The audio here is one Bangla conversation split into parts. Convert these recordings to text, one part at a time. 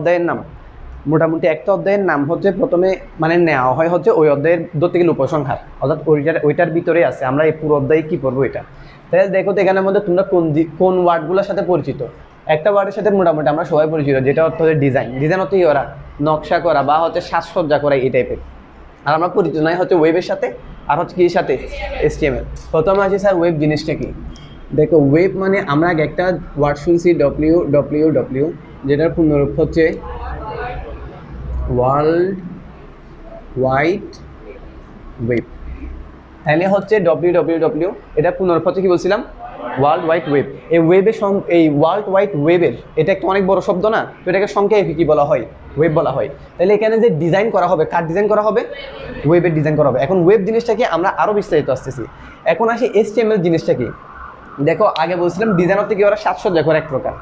অধ্যায়ের নাম মোটামুটি একটা অধ্যায়ের নাম হচ্ছে প্রথমে মানে নেওয়া হয় হচ্ছে ওই অধ্যায়ের ধরতে গেলে উপসংহার, অর্থাৎ ওইটার ভিতরে আছে আমরা এই পুরো অধ্যায়ে কি পড়বো এটা। তাহলে দেখো তো এখানের মধ্যে তোমরা কোন ওয়ার্ডগুলোর সাথে পরিচিত। একটা ওয়ার্ডের সাথে মোটামুটি আমরা সবাই পরিচিত, যেটা অর্থ হচ্ছে ডিজাইন। ডিজাইন হচ্ছে ওরা নকশা করা বা হচ্ছে সাজসজ্জা করা এই টাইপের। আর আমরা পরিচিত নয় হচ্ছে ওয়েবের সাথে, আর হচ্ছে কি সাথে HTML। প্রথমে আছে স্যার ওয়েব জিনিসটা কি। দেখো ওয়েব মানে আমরা আগে একটা ওয়ার্ড শুনছি WWW, যেটার পূর্ণরূপ হচ্ছে ওয়ার্ল্ড ওয়াইড ওয়েব। তাহলে হচ্ছে WWW, এটা পূর্ণরূপ হচ্ছে কি বলছিলাম ওয়ার্ল্ড ওয়াইড ওয়েব। এই ওয়েবের এই ওয়ার্ল্ড ওয়াইড ওয়েবের এটা একটা অনেক বড় শব্দ না, তো এটাকে সংক্ষেপে কি বলা হয়, ওয়েব বলা হয়। তাহলে এখানে যে ডিজাইন করা হবে, কার ডিজাইন করা হবে, ওয়েবের ডিজাইন করা হবে। এখন ওয়েব জিনিসটা কি আমরা আরও বিস্তারিত আসতেছি। এখন আসি HTML জিনিসটা কি। দেখো আগে বলছিলাম ডিজাইন হতে কি ওরা সাজসজ্জা করে এক প্রকার।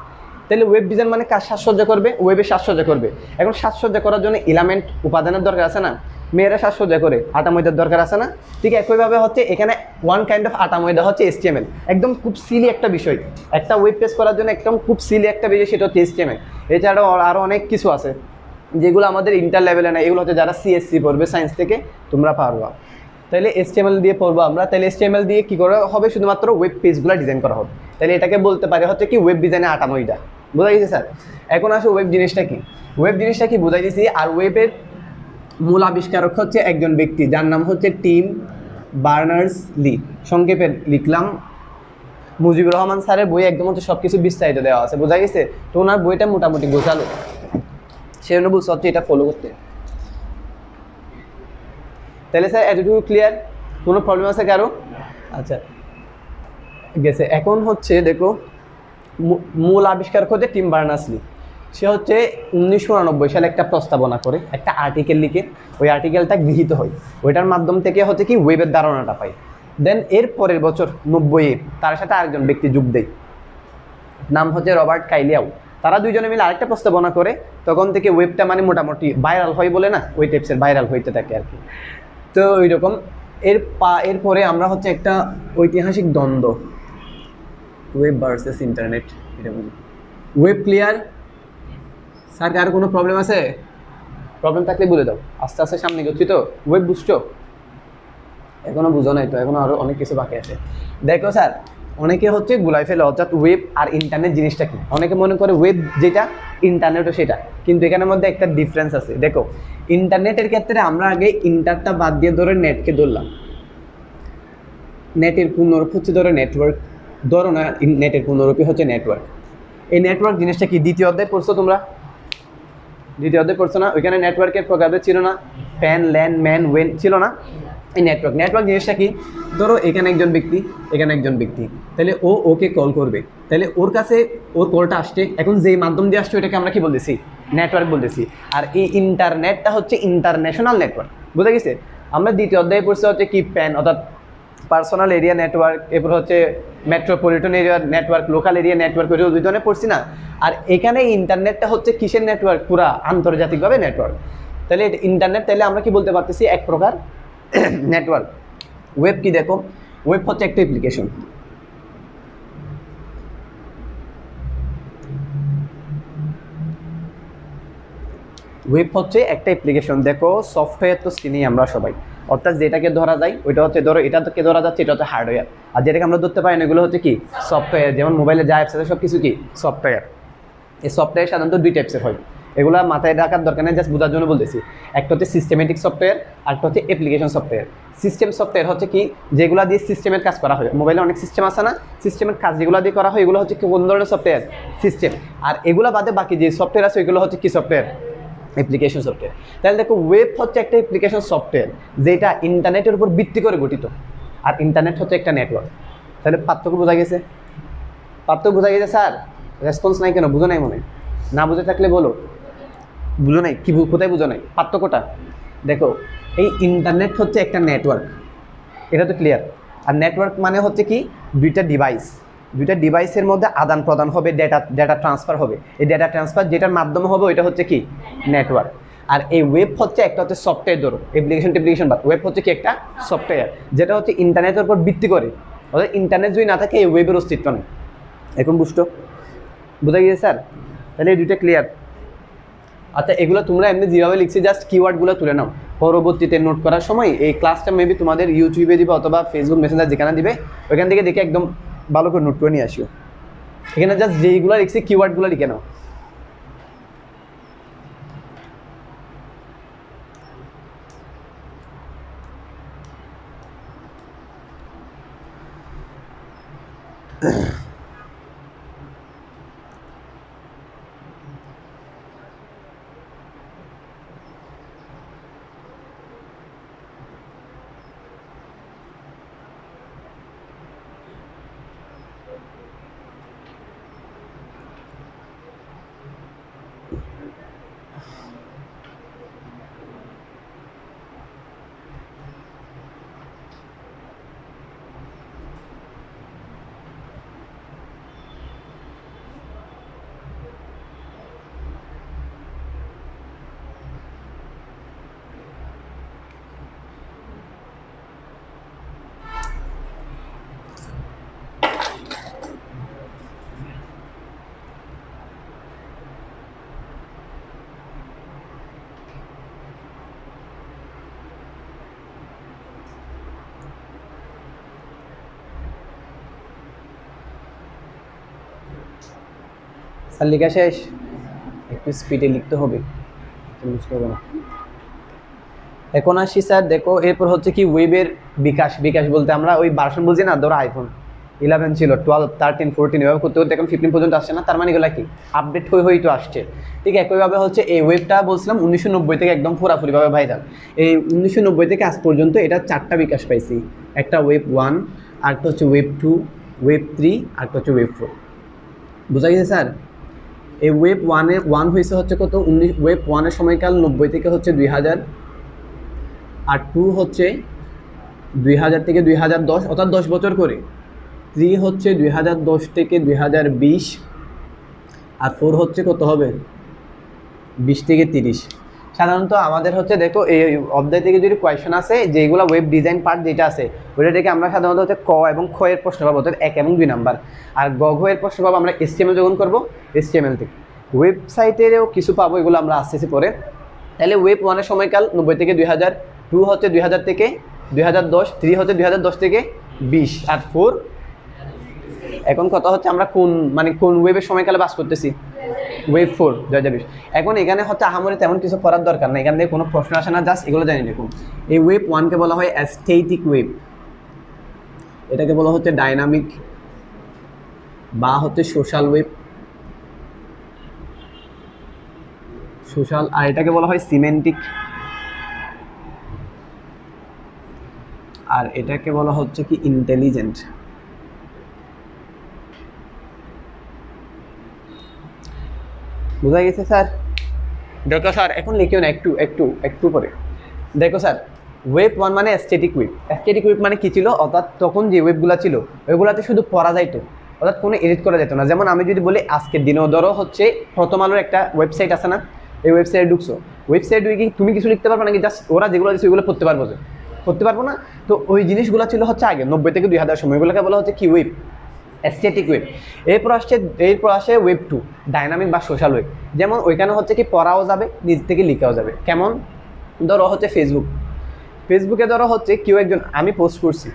তাহলে ওয়েব ডিজাইন মানে কার সাজসজ্জা করবে, ওয়েবের সাজসজ্জা করবে। এখন সাজসজ্জা করার জন্য এলিমেন্ট উপাদানের দরকার আছে না, মেয়েরা সাজসজ্জা করে আটা ময়দার দরকার আছে না। ঠিক একইভাবে হচ্ছে এখানে ওয়ান কাইন্ড অফ আটা ময়দা হচ্ছে HTML। একদম খুব সিলি একটা বিষয়, একটা ওয়েব পেজ করার জন্য একদম খুব সিলি একটা বিষয়, সেটা হচ্ছে HTML। এছাড়াও আরও অনেক কিছু আছে যেগুলো আমাদের ইন্টার লেভেলে না, এগুলো হচ্ছে যারা CSC পড়বে সায়েন্স থেকে তোমরা পারবা। তাহলে HTML দিয়ে পড়বো আমরা। তাহলে HTML দিয়ে কী করা হবে, শুধুমাত্র ওয়েব পেজগুলো ডিজাইন করা হবে। তাহলে এটাকে বলতে পারে হচ্ছে কি ওয়েব ডিজাইনে আটা ময়দা। বোঝা গেছে স্যার? এখন আসো ওয়েব জিনিসটা কি। ওয়েব জিনিসটা কি বোঝা গেছি। আর ওয়েবের মূল আবিষ্কারক হচ্ছে একজন ব্যক্তি যার নাম হচ্ছে টিম বার্নার্স-লি। সংক্ষেপে লিখলাম মুজিবুর রহমান স্যারের বই একদম হচ্ছে সব কিছু বিস্তারিত দেওয়া আছে, বোঝা গেছে? তো ওনার বইটা মোটামুটি গোছালো, সেজন্য বলছে হচ্ছে এটা ফলো করতে। তাহলে স্যার এতটুকু ক্লিয়ার? কোনো প্রবলেম আছে কারো? আচ্ছা গেছে। এখন হচ্ছে দেখো মূল আবিষ্কারক হচ্ছে টিম বার্নার্স-লি। সে হচ্ছে 1989 সালে একটা প্রস্তাবনা করে, একটা আর্টিকেল লিখে, ওই আর্টিকেলটা গৃহীত হয়। ওইটার মাধ্যম থেকে হচ্ছে কি ওয়েবের ধারণাটা পায়। দেন এর পরের বছর 90-এ তার সাথে আরেকজন ব্যক্তি যোগ দেয়, নাম হচ্ছে রবার্ট কাইলিয়াও। তারা দুইজনে মিলে আরেকটা প্রস্তাবনা করে, তখন থেকে ওয়েবটা মানে মোটামুটি ভাইরাল হয় বলে না, ওই টাইপসের ভাইরাল হইতে থাকে আর কি। তো ওই রকম এরপরে আমরা হচ্ছে একটা ঐতিহাসিক দ্বন্দ্ব, ওয়েব ভার্সেস ইন্টারনেট, এটা বলি। Web clear? স্যার আর কোনো প্রবলেম আছে? প্রবলেম থাকলে বলে দাও, আস্তে আস্তে সামনে গেছি তো। ওয়েব বুঝছো? এখনও বুঝো নাই তো, এখনও আরও অনেক কিছু বাকি আছে। দেখো স্যার অনেকে হচ্ছে গুলাই ফেলে, অর্থাৎ ওয়েব আর ইন্টারনেট জিনিসটা কি। অনেকে মনে করে ওয়েব যেটা, ইন্টারনেটও সেটা, কিন্তু এখানের মধ্যে একটা ডিফারেন্স আছে। দেখো ইন্টারনেটের ক্ষেত্রে আমরা আগে ইন্টারটা বাদ দিয়ে ধরে নেটকে ধরলাম। নেটের পূর্ণরূপ হচ্ছে ধরো নেটওয়ার্ক, ধরো না নেটের পূর্ণরূপই হচ্ছে নেটওয়ার্ক। এই নেটওয়ার্ক জিনিসটা কি দ্বিতীয় অধ্যায় পড়ছো তোমরা? দ্বিতীয় অধ্যায় পড়ছো না? ওইখানে নেটওয়ার্কের প্রকারভেদ ছিল না, প্যান ল্যান ম্যান ওয়েন ছিল না। এই নেটওয়ার্ক জিনিসটা কি, ধরো এখানে একজন ব্যক্তি, এখানে একজন ব্যক্তি, তাহলে ও ওকে কল করবে, তাহলে ওর কাছে ওর কলটা আসছে, এখন যেই মাধ্যম দিয়ে আসছে ওইটাকে আমরা কি বলতেছি, নেটওয়ার্ক বলতেছি। আর এই ইন্টারনেটটা হচ্ছে ইন্টারন্যাশনাল নেটওয়ার্ক, বুঝা গেছে? আমরা দ্বিতীয় অধ্যায়ে পড়ছি হচ্ছে কি প্যান, অর্থাৎ পার্সোনাল এরিয়া নেটওয়ার্ক, এরপর হচ্ছে metropolitan area network, local area network, ওই দুই ধরনের পড়ছি না। আর এখানে ইন্টারনেটটা হচ্ছে কিসের নেটওয়ার্ক, পুরা আন্তর্জাতিকভাবে নেটওয়ার্ক। তাহলে ইন্টারনেট, তাহলে আমরা কি বলতে পারতেছি এক প্রকার নেটওয়ার্ক। ওয়েব কি দেখো, ওয়েব হচ্ছে একটা অ্যাপ্লিকেশন। ওয়েব হচ্ছে একটা অ্যাপ্লিকেশন। দেখো সফটওয়্যার তো চিনি আমরা সবাই, অর্থাৎ যেটাকে ধরা যায় ওইটা হচ্ছে, ধরো এটাকে ধরা যাচ্ছে, এটা হচ্ছে হার্ডওয়্যার। আর যেটাকে আমরা ধরতে পারি না এগুলো হচ্ছে কি সফটওয়্যার। যেমন মোবাইলে যা অ্যাপস আছে সব কিছু কি সফটওয়্যার। এই সফটওয়্যার সাধারণত দুই টাইপসের হয়, এগুলো মাথায় রাখার দরকার নেই, জাস্ট বোঝার জন্য বলতেছি। একটা হচ্ছে সিস্টেমেটিক সফটওয়্যার, আরেকটা হচ্ছে অ্যাপ্লিকেশন সফটওয়্যার। সিস্টেম সফটওয়্যার হচ্ছে কি যেগুলো দিয়ে সিস্টেমের কাজ করা হয়, মোবাইলে অনেক সিস্টেম আছে না, সিস্টেমের কাজ যেগুলো দিয়ে করা হয় এগুলো হচ্ছে কোন ধরনের সফটওয়্যার, সিস্টেম। আর এগুলো বাদে বাকি যে সফটওয়্যার আছে ওইগুলো হচ্ছে কি সফটওয়্যার, অ্যাপ্লিকেশন সফটওয়্যার। তাহলে দেখো ওয়েব হচ্ছে একটা অ্যাপ্লিকেশন সফটওয়্যার যেটা ইন্টারনেটের উপর ভিত্তি করে গঠিত, আর ইন্টারনেট হচ্ছে একটা নেটওয়ার্ক। তাহলে পার্থক্য বোঝা গেছে? পার্থক্য বোঝা গেছে স্যার? রেসপন্স নাই কেন? বুঝো নাই মনে? না বুঝে থাকলে বলো, বুঝো নাই কি, কোথায় বুঝো নাই পার্থক্যটা? দেখো এই ইন্টারনেট হচ্ছে একটা নেটওয়ার্ক, এটা তো ক্লিয়ার। আর নেটওয়ার্ক মানে হচ্ছে কি দুইটা ডিভাইসের মধ্যে আদান প্রদান হবে, ডেটা ট্রান্সফার হবে। এই ডেটা ট্রান্সফার যেটার মাধ্যমে হবে ওইটা হচ্ছে কি নেটওয়ার্ক। আর এই ওয়েব হচ্ছে একটা হচ্ছে সফটওয়্যার, ধরো অ্যাপ্লিকেশন বাদ, ওয়েব হচ্ছে কি একটা সফটওয়্যার যেটা হচ্ছে ইন্টারনেটের উপর ভিত্তি করে। অর্থাৎ ইন্টারনেট যদি না থাকে এই ওয়েবের অস্তিত্ব নেই। এখন বুঝতো? বোঝা গিয়েছে স্যার? তাহলে এই দুইটা ক্লিয়ার? আচ্ছা, এগুলো তোমরা এমনি যেভাবে লিখছি জাস্ট কিওয়ার্ডগুলো তুলে নাও, পরবর্তীতে নোট করার সময় এই ক্লাসটা মেবি তোমাদের ইউটিউবে দিবে অথবা ফেসবুক মেসেঞ্জার যেখানে দিবে ওইখান থেকে দেখে একদম ভালো করে নোট করে নিয়ে আসিও। এখানে জাস্ট যেইগুলো লিখছি কিওয়ার্ডগুলো লিখে নাও। স্যার লেখা শেষ, একটু স্পিডে লিখতে হবে, বুঝতে হবে না। এখন আসি স্যার, দেখো এরপর হচ্ছে কি ওয়েবের বিকাশ। বিকাশ বলতে আমরা ওই ভার্সন বলছি না, ধরো আইফোন 11 ছিল, 12, 13, 14 এভাবে করতে করতে এখন 15 পর্যন্ত আসছে না, তার মানে এগুলো কি আপডেট হয়ে তো আসছে। ঠিক একইভাবে হচ্ছে এই ওয়েবটা বলছিলাম 1990 থেকে একদম পুরাপুরিভাবে ভাইরাল। এই 1990 থেকে আজ পর্যন্ত এটা 4টা বিকাশ পাইছি। একটা ওয়েব 1, আরেকটা হচ্ছে ওয়েব 2, ওয়েব 3, আরেকটা হচ্ছে ওয়েব 4। বোঝা গেছে স্যার? এই ওয়েব 1 হয়েছে হচ্ছে কত, ওয়েব 1-এর সময়কাল 90 থেকে হচ্ছে 2000, আর 2 হচ্ছে 2000 থেকে 2010, অর্থাৎ 10 বছর করে। 3 হচ্ছে 2010 থেকে 2020, আর 4 হচ্ছে কত হবে 20 থেকে 30। সাধারণত আমাদের হচ্ছে দেখো এই অধ্যায় থেকে যদি কোয়েশ্চেন আসে যেগুলো ওয়েব ডিজাইন পার্ট যেটা আছে ওইটা থেকে আমরা সাধারণত হচ্ছে ক এবং খ এর প্রশ্ন পাবো, অর্থাৎ 1 এবং 2 নাম্বার। আর গ ঘ এর প্রশ্ন পাবো আমরা HTML যখন করবো HTML থেকে। ওয়েবসাইটেরও কিছু পাবো, এগুলো আমরা আসতেছি পরে। তাহলে ওয়েব 1-এর সময়কাল 90 থেকে 2000, 2 হচ্ছে 2000 থেকে 2010, 3 হচ্ছে 2010 থেকে 20, আর 4 এখন কথা হচ্ছে আমরা কোন ওয়েবের সময়কালে বাস করতেছি, ওয়েব 4 2020। এখন এখানে হচ্ছে আহামরি তেমন কিছু করার দরকার না, এখান থেকে কোনো প্রশ্ন আসে না, জাস্ট এগুলো জানি দেখুন। এই ওয়েব 1কে বলা হয় অ্যাস্থেটিক ওয়েব, এটাকে বলা হচ্ছে ডাইনামিক বা হচ্ছে সোশ্যাল ওয়েব, সোশ্যাল। আর এটাকে বলা হয় সিমেন্টিক, আর এটাকে বলা হচ্ছে কি ইন্টেলিজেন্ট। বোঝা গেছে স্যার? দেখো স্যার এখন লিখিও না, একটু পরে দেখো স্যার। ওয়েব 1 মানে অ্যাস্থেটিক ওয়েব। অ্যাস্থেটিক ওয়েব মানে কি ছিল, অর্থাৎ তখন যে ওয়েবগুলো ছিল ওইগুলোতে শুধু পড়া যাইতো, অর্থাৎ কোনো এডিট করা যেত না। যেমন আমি যদি বলি আজকের দিনেও ধরো হচ্ছে প্রথম আলোর একটা ওয়েবসাইট আছে না, এই ওয়েবসাইটে ঢুকছো, ওয়েবসাইট কি তুমি কিছু লিখতে পারবে নাকি, জাস্ট ওরা যেগুলো দিচ্ছে ওইগুলো পড়তে পারবো, যে করতে পারবো না। তো ওই জিনিসগুলো ছিল হচ্ছে আগে 90 থেকে 2000 সময়, ওইগুলোকে বলা হচ্ছে কি ওয়েব, অ্যাস্থেটিক ওয়েব। এরপর আসে ওয়েব 2, ডাইনামিক বা সোশ্যাল ওয়েব। যেমন ওইখানে হচ্ছে কি পড়াও যাবে, নিজ থেকে লেখাও যাবে। কেমন, ধরো হচ্ছে ফেসবুকে ধরো হচ্ছে কেউ একজন, আমি পোস্ট করছি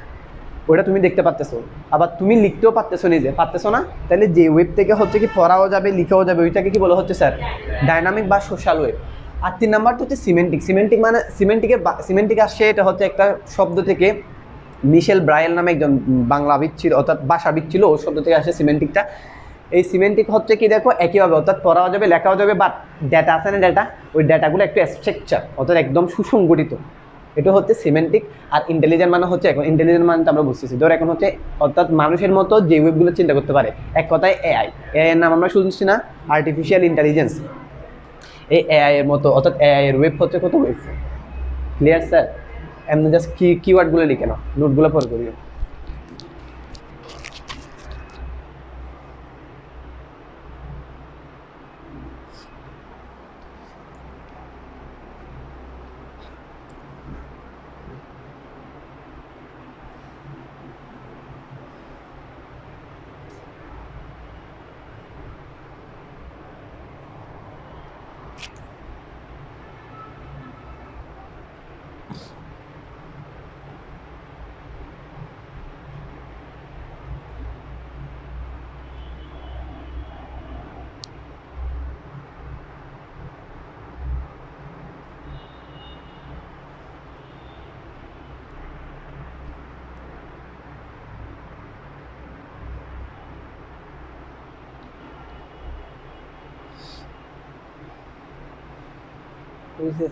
ওইটা তুমি দেখতে পারতেছো, আবার তুমি লিখতেও পারতেছো, নিজে পারতেছো না, তাহলে যে ওয়েব থেকে হচ্ছে কি পড়াও যাবে লিখাও যাবে ওইটাকে কি বলা হচ্ছে স্যার, ডাইনামিক বা সোশ্যাল ওয়েব। আর 3 নাম্বারটা হচ্ছে সিমেন্টিক মানে সিমেন্টিক আসছে, এটা হচ্ছে একটা শব্দ থেকে, মিশেল ব্রায়েল নামে একজন বাংলাবিদ ছিল, অর্থাৎ ভাষাবিদ ছিল, ওই শব্দ থেকে আসে সিমেন্টিকটা। এই সিমেন্টিক হচ্ছে কি দেখো একইভাবে, অর্থাৎ পড়াও যাবে লেখাও যাবে, বাট ডেটা আছে না, ওই ডেটাগুলো একটু স্ট্রাকচার, অর্থাৎ একদম সুসংগঠিত, এটা হচ্ছে সিমেন্টিক। আর ইন্টেলিজেন্ট মানে হচ্ছে, এখন ইন্টেলিজেন্ট মানে আমরা বুঝতেছি ধর এখন হচ্ছে অর্থাৎ মানুষের মতো যে ওয়েবগুলো চিন্তা করতে পারে, এক কথায় এআই এর নাম আমরা শুনছি না, আর্টিফিশিয়াল ইন্টেলিজেন্স। এই এআই এর মতো, অর্থাৎ এআই এর ওয়েব হচ্ছে কত ওয়েব। Clear sir? এমনি জাস্ট কিওয়ার্ডগুলো লিখে নাও, নোটগুলো পরে করিও।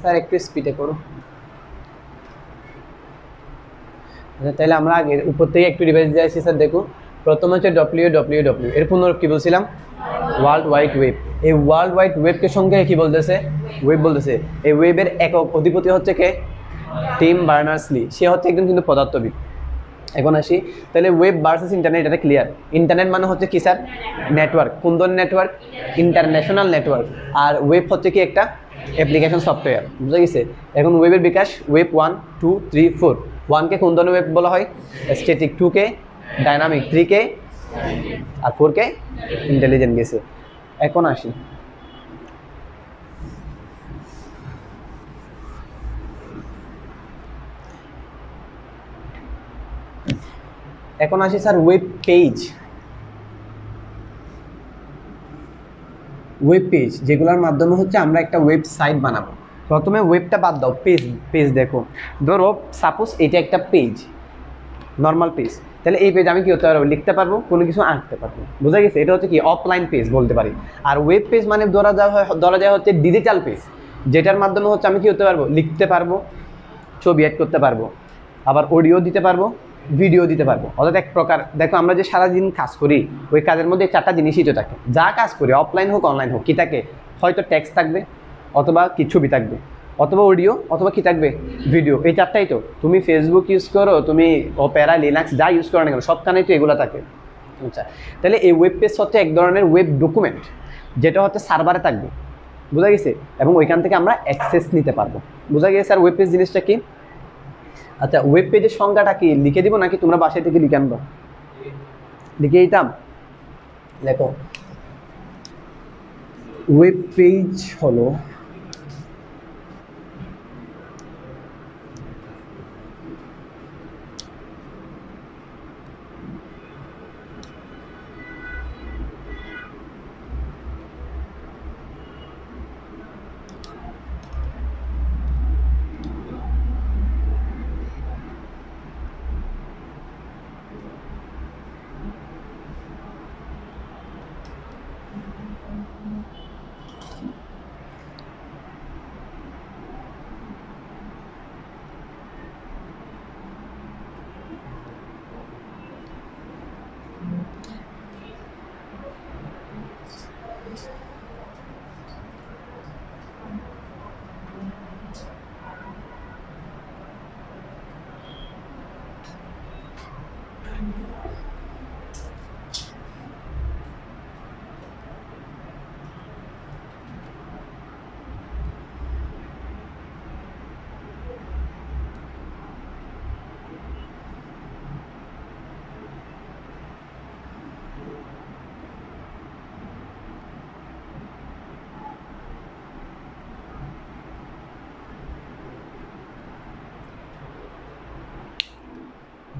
স্যার একটু স্পিডে করো। আচ্ছা তাহলে আমরা আগে উপর থেকে একটু রিভাইজ দিয়ে আসছি স্যার। দেখো প্রথম হচ্ছে WWW, এর পুনর কি বলছিলাম, ওয়ার্ল্ড ওয়াইড ওয়েব। এই ওয়ার্ল্ড ওয়াইড ওয়েবকে সঙ্গে কি বলতেছে, ওয়েব বলতেছে। এই ওয়েবের একক অধিপতি হচ্ছে কে, টিম বার্নার্স-লি, সে হচ্ছে একজন কিন্তু পদার্থবিদ। এখন আসি তাহলে ওয়েব ভার্সেস ইন্টারনেট, এটা ক্লিয়ার। ইন্টারনেট মানে হচ্ছে কি স্যার, নেটওয়ার্ক। কোন ধরনের নেটওয়ার্ক, ইন্টারন্যাশনাল নেটওয়ার্ক। আর ওয়েব হচ্ছে কি একটা অ্যাপ্লিকেশন সফটওয়্যার, বুঝা গেছে। এখন ওয়েবের বিকাশ, ওয়েব 1 2 3 4। 1কে কোন ধরনের ওয়েব বলা হয়, স্ট্যাটিক। 2কে ডাইনামিক, 3কে আর 4কে ইন্টেলিজেন্ট গেছে। এখন আসি sir web page. Web page যেগুলোর মাধ্যমে হচ্ছে আমরা একটা ওয়েবসাইট বানাবো। প্রথমে ওয়েবটা বাদ দাও, পেজ দেখো। ধরো সাপোজ এটা একটা পেজ, নর্মাল পেজ। তাহলে এই পেজ আমি কি করতে পারবো, লিখতে পারবো, কোনো কিছু আঁকতে পারবো, বুঝা গেছে। এটা হচ্ছে কি অফলাইন পেজ বলতে পারি। আর ওয়েব পেজ মানে ধরা যায় হচ্ছে ডিজিটাল পেজ, যেটার মাধ্যমে হচ্ছে আমি কি করতে পারবো, লিখতে পারবো, ছবি অ্যাড করতে পারবো, আবার অডিও দিতে পারবো, ভিডিও দিতে পারবো। অর্থাৎ এক প্রকার দেখো আমরা যে সারাদিন কাজ করি, ওই কাজের মধ্যে 4টা জিনিসই তো থাকে। যা কাজ করি অফলাইন হোক অনলাইন হোক, কি থাকে, হয়তো টেক্সট থাকবে, অথবা কি ছবি থাকবে, অথবা অডিও, অথবা কি থাকবে, ভিডিও। এই 4টাই তো। তুমি ফেসবুক ইউজ করো, তুমি অপেরা, লিনাক্স যা ইউজ করো না কেন, সবখানেই তো এগুলো থাকে। আচ্ছা তাহলে এই ওয়েব পেজ হচ্ছে এক ধরনের ওয়েব ডকুমেন্ট, যেটা হচ্ছে সার্ভারে থাকবে, বোঝা গেছে। এবং ওইখান থেকে আমরা অ্যাক্সেস নিতে পারবো, বোঝা গেছে। আর ওয়েব পেজ জিনিসটা কি, আচ্ছা ওয়েব পেজের সংজ্ঞাটা কি লিখে দিব নাকি তোমরা বাসায় থেকে লিখে আনবো, লিখে দিতাম। দেখো ওয়েব পেজ হলো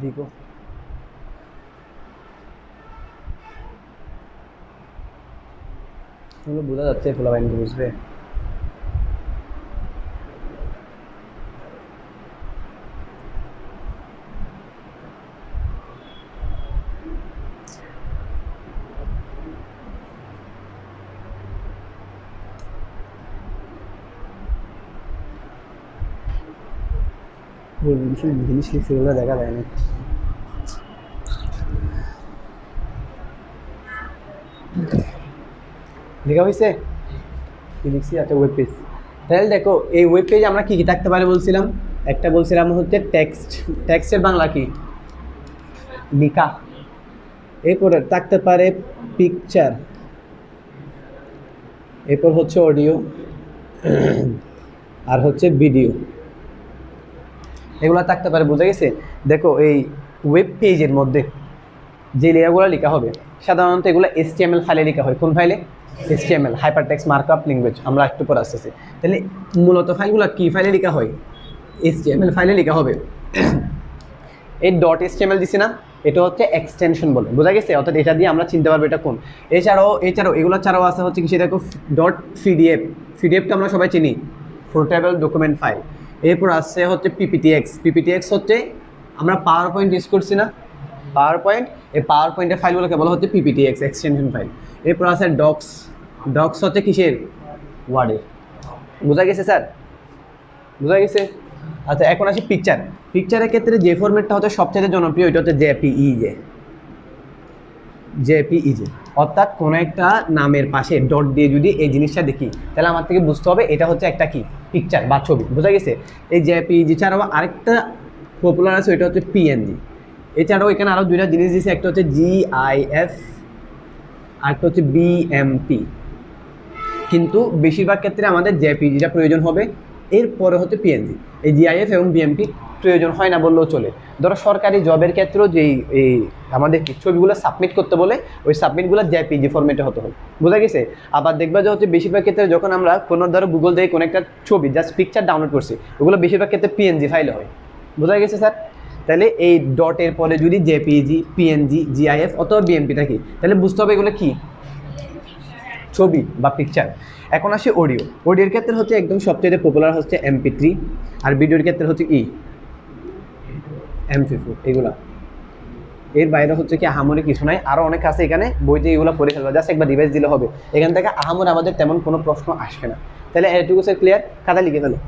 দিগো এগুলো বোঝা যাচ্ছে, খোলা বাইন বুঝবে। জিনিস লিখছে এগুলো দেখা যায় না। লেখা হয়েছে কি লিখছি, আচ্ছা ওয়েব পেজ। তাহলে দেখো এই ওয়েব পেজ আমরা কি কি থাকতে পারে বলছিলাম, একটা বলছিলাম হচ্ছে টেক্সট, টেক্সটের বাংলা কি, লিখা। এরপরে থাকতে পারে পিকচার, এরপর হচ্ছে অডিও, আর হচ্ছে ভিডিও, এগুলো থাকতে পারে, বোঝা গেছে। দেখো এই ওয়েব পেজের মধ্যে যে লেয়ারগুলো লেখা হবে সাধারণত এগুলো HTML ফাইলে লেখা হয়। কোন ফাইলে, HTML, হাইপারটেক্সট মার্কআপ ল্যাঙ্গুয়েজ, আমরা একটু পরে আসতেছি। তাহলে মূলত ফাইলগুলো কি ফাইলে লেখা হয়, HTML ফাইলে লেখা হবে। এই .html দিছি না, এটা হচ্ছে এক্সটেনশন বলে, বোঝা গেছে। অর্থাৎ এটা দিয়ে আমরা চিনতে পারবো এটা কোন। এছাড়াও এগুলো ছাড়াও আছে হচ্ছে কি, সেটা .pdf, পিডিএফটা আমরা সবাই চিনি, পোর্টেবল ডকুমেন্ট ফাইল। এরপর আসছে হচ্ছে PPTX হচ্ছে আমরা পাওয়ার পয়েন্ট ইউজ করছি না, পাওয়ার পয়েন্ট, এই পাওয়ার পয়েন্টের ফাইলগুলোকে বলা হচ্ছে PPTX এক্সটেনশন ফাইল। এরপর আছে ডক্স হচ্ছে কিসের, ওয়ার্ডের, বোঝা গেছে স্যার। বুঝা গেছে? আচ্ছা এখন আসি পিকচার। পিকচারের ক্ষেত্রে যে ফরম্যাটটা হচ্ছে সবচেয়ে জনপ্রিয় ওইটা হচ্ছে জেপিইজে। জেপিইজে অর্থাৎ কোনো একটা নামের পাশে ডট দিয়ে যদি এই জিনিসটা দেখি তাহলে আমার থেকে বুঝতে হবে এটা হচ্ছে একটা কি পিকচার বা ছবি। বুঝা গেছে? এই জেপিইজি ছাড়াও আরেকটা পপুলার আছে ওইটা হচ্ছে পিএনজি। এছাড়াও এখানে আরও দুইটা জিনিস দিয়েছে, একটা হচ্ছে জিআইএফ আর একটা হচ্ছে বিএমপি। কিন্তু বেশিরভাগ ক্ষেত্রে আমাদের জেপিইজিটা প্রয়োজন হবে, এরপরে হচ্ছে পিএনজি। এই জিআইএফ এবং বিএমপি প্রয়োজন হয় না বললেও চলে। ধরো সরকারি জবের ক্ষেত্রেও যেই এই আমাদের ছবিগুলো সাবমিট করতে বলে ওই সাবমিটগুলো জেপিইজি ফরম্যাটে হতে হবে। বোঝা গেছে? আবার দেখবা যে হচ্ছে বেশিরভাগ ক্ষেত্রে যখন আমরা কোনো ধরো গুগল থেকে কোনো একটা ছবি জাস্ট পিকচার ডাউনলোড করছি ওগুলো বেশিরভাগ ক্ষেত্রে পিএনজি ফাইলে হয়। বোঝা গেছে স্যার? তাহলে এই ডটের পরে যদি জেপিইজি, পিএনজি, জিআইএফ অথবা বিএমপি থাকে তাহলে বুঝতে হবে এগুলো কি ছবি বা পিকচার। এখন আসি অডিও। অডিওর ক্ষেত্রে হচ্ছে একদম সবচেয়ে পপুলার হচ্ছে MP3, আর ভিডিওর ক্ষেত্রে হচ্ছে MP4 এগুলা। এর বাইরে হচ্ছে কি আহামরি কিছু নাই, আরও অনেক আছে এখানে বইতে, এগুলো পড়ে ফেলবা, জাস্ট একবার ডিভাইস দিলে হবে। এখান থেকে আহামরি আমাদের তেমন কোনো প্রশ্ন আসবে না। তাহলে এটুকু স্যার ক্লিয়ার? খাতা লিখে ফেলো।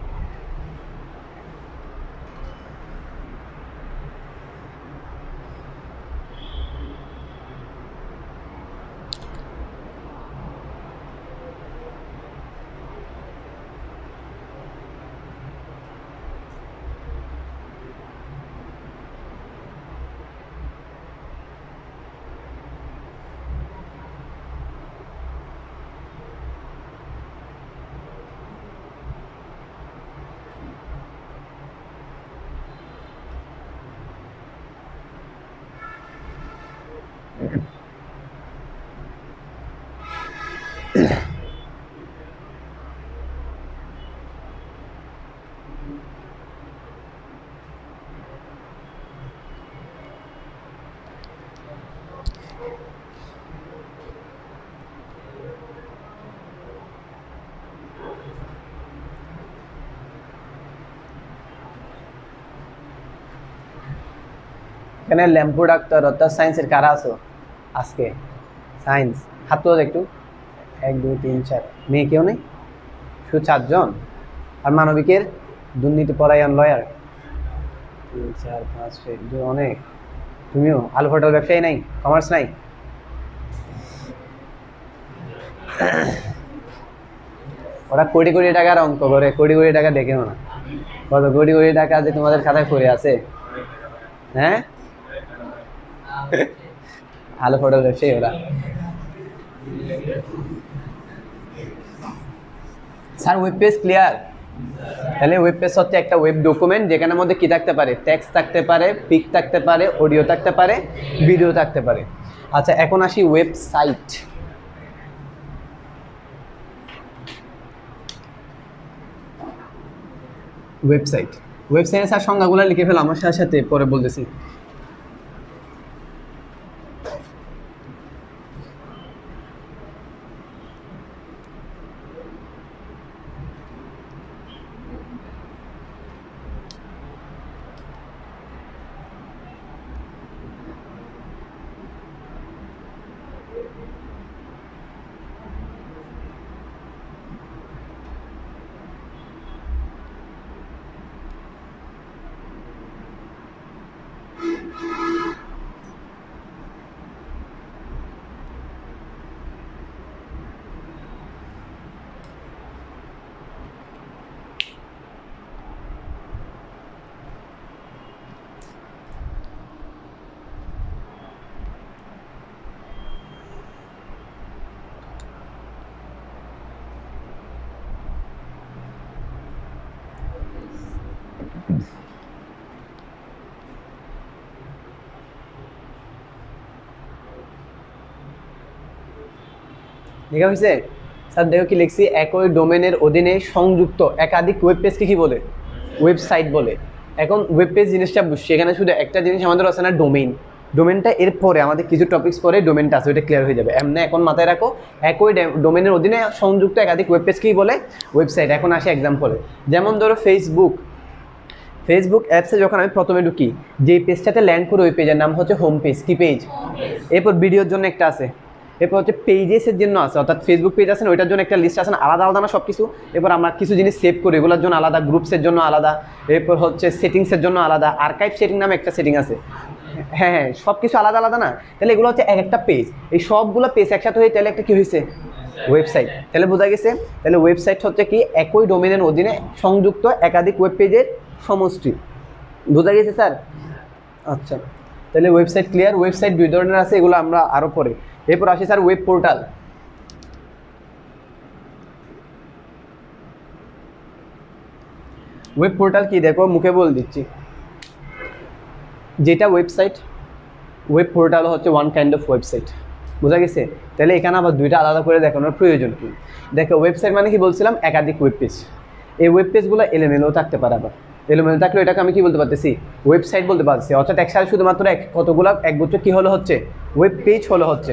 এখানে ল্যাম্পু ডাক্তার অর্থাৎ সায়েন্সের কারা আছো আজকে? সায়েন্স হাত তোলো একটু। 1 2 3 4, মেয়ে কেউ নেই? শুধু 4 জন। আর মানবিকের দুর্নীতি পরায়ণ লয়ার 3 4 5 6 অনেক। তুমিও? আলু পটল ব্যবসায়ী নাই? কমার্স নাই? ওরা কোটি কোটি টাকার অঙ্ক করে, কোটি কোটি টাকা দেখেও না কত কোটি কোটি টাকা যে তোমাদের খাতায় পড়ে আছে। হ্যাঁ আলু পটল ব্যবসায়ী ওরা। Sir web page clear? তাহলে ওয়েব পেজ হচ্ছে একটা ওয়েব ডকুমেন্ট যেখানের মধ্যে কি থাকতে পারে? টেক্সট থাকতে পারে, পিক থাকতে পারে, অডিও থাকতে পারে, ভিডিও থাকতে পারে। আচ্ছা এখন আসি ওয়েবসাইট। ওয়েবসাইট স্যার সংজ্ঞাগুলো লিখে ফেলো আমার সাথে সাথে, পরে বলতেছি। লেখা হয়েছে? স্যার দেখো কি লিখছি, একই ডোমেনের অধীনে সংযুক্ত একাধিক ওয়েব পেজকে কি বলে? ওয়েবসাইট বলে। এখন ওয়েব পেজ জিনিসটা বুঝছি, এখানে শুধু একটা জিনিস আমাদের আছে না, ডোমেইন। ডোমেনটা এরপরে আমাদের কিছু টপিক্স পরে ডোমেনটা আছে, ওইটা ক্লিয়ার হয়ে যাবে। এমনি এখন মাথায় রাখো, একই ডোমেনের অধীনে সংযুক্ত একাধিক ওয়েব পেজকেই বলে ওয়েবসাইট। এখন আসে এক্সাম্পলে, যেমন ধরো ফেসবুক অ্যাপসে যখন আমি প্রথমে ঢুকি, যে পেজটাতে ল্যান্ড করে ওই পেজের নাম হচ্ছে হোম পেজ। কি পেজ? এরপর ভিডিওর জন্য একটা আছে, এরপর হচ্ছে পেজেসের জন্য আছে, অর্থাৎ ফেসবুক পেজ আছে না, ওইটার জন্য একটা লিস্ট আছে না, আলাদা আলাদা না সব কিছু। এরপর আমরা কিছু জিনিস সেভ করি, এগুলোর জন্য আলাদা, গ্রুপসের জন্য আলাদা। এরপর হচ্ছে সেটিংসের জন্য আলাদা, আর্কাইভ সেটিং নামে একটা সেটিং আছে। হ্যাঁ হ্যাঁ, সব কিছু আলাদা আলাদা না, তাহলে এগুলো হচ্ছে এক একটা পেজ। এই সবগুলো পেজ একসাথে হয়ে তাহলে একটা কী হয়েছে, ওয়েবসাইট। তাহলে বোঝা গেছে, তাহলে ওয়েবসাইট হচ্ছে কি একই ডোমেনের অধীনে সংযুক্ত একাধিক ওয়েব পেজের সমষ্টি। বোঝা গেছে স্যার? আচ্ছা, তাহলে ওয়েবসাইট ক্লিয়ার। ওয়েবসাইট দুই ধরনের আছে, এগুলো আমরা আরও পরে। এরপর আসি sir web portal. Web portal কি দেখো, মুখে বলে দিচ্ছি, যেটা ওয়েবসাইট, ওয়েব পোর্টাল হচ্ছে ওয়ান কাইন্ড অফ ওয়েবসাইট। বোঝা গেছে? তাহলে এখানে আবার দুইটা আলাদা করে দেখানোর প্রয়োজন কি? দেখো ওয়েবসাইট মানে কি বলছিলাম, একাধিক ওয়েব পেজ। এই ওয়েব পেজগুলো এলোমেলো থাকতে পারে, আবার এলোমেলো থাকলে এটাকে আমি কি বলতে পারতেছি, ওয়েবসাইট বলতে পারছি। অর্থাৎ একসাথে শুধুমাত্র কতগুলো একগুচ্ছ কী হলো হচ্ছে, ওয়েব পেজ হলো হচ্ছে।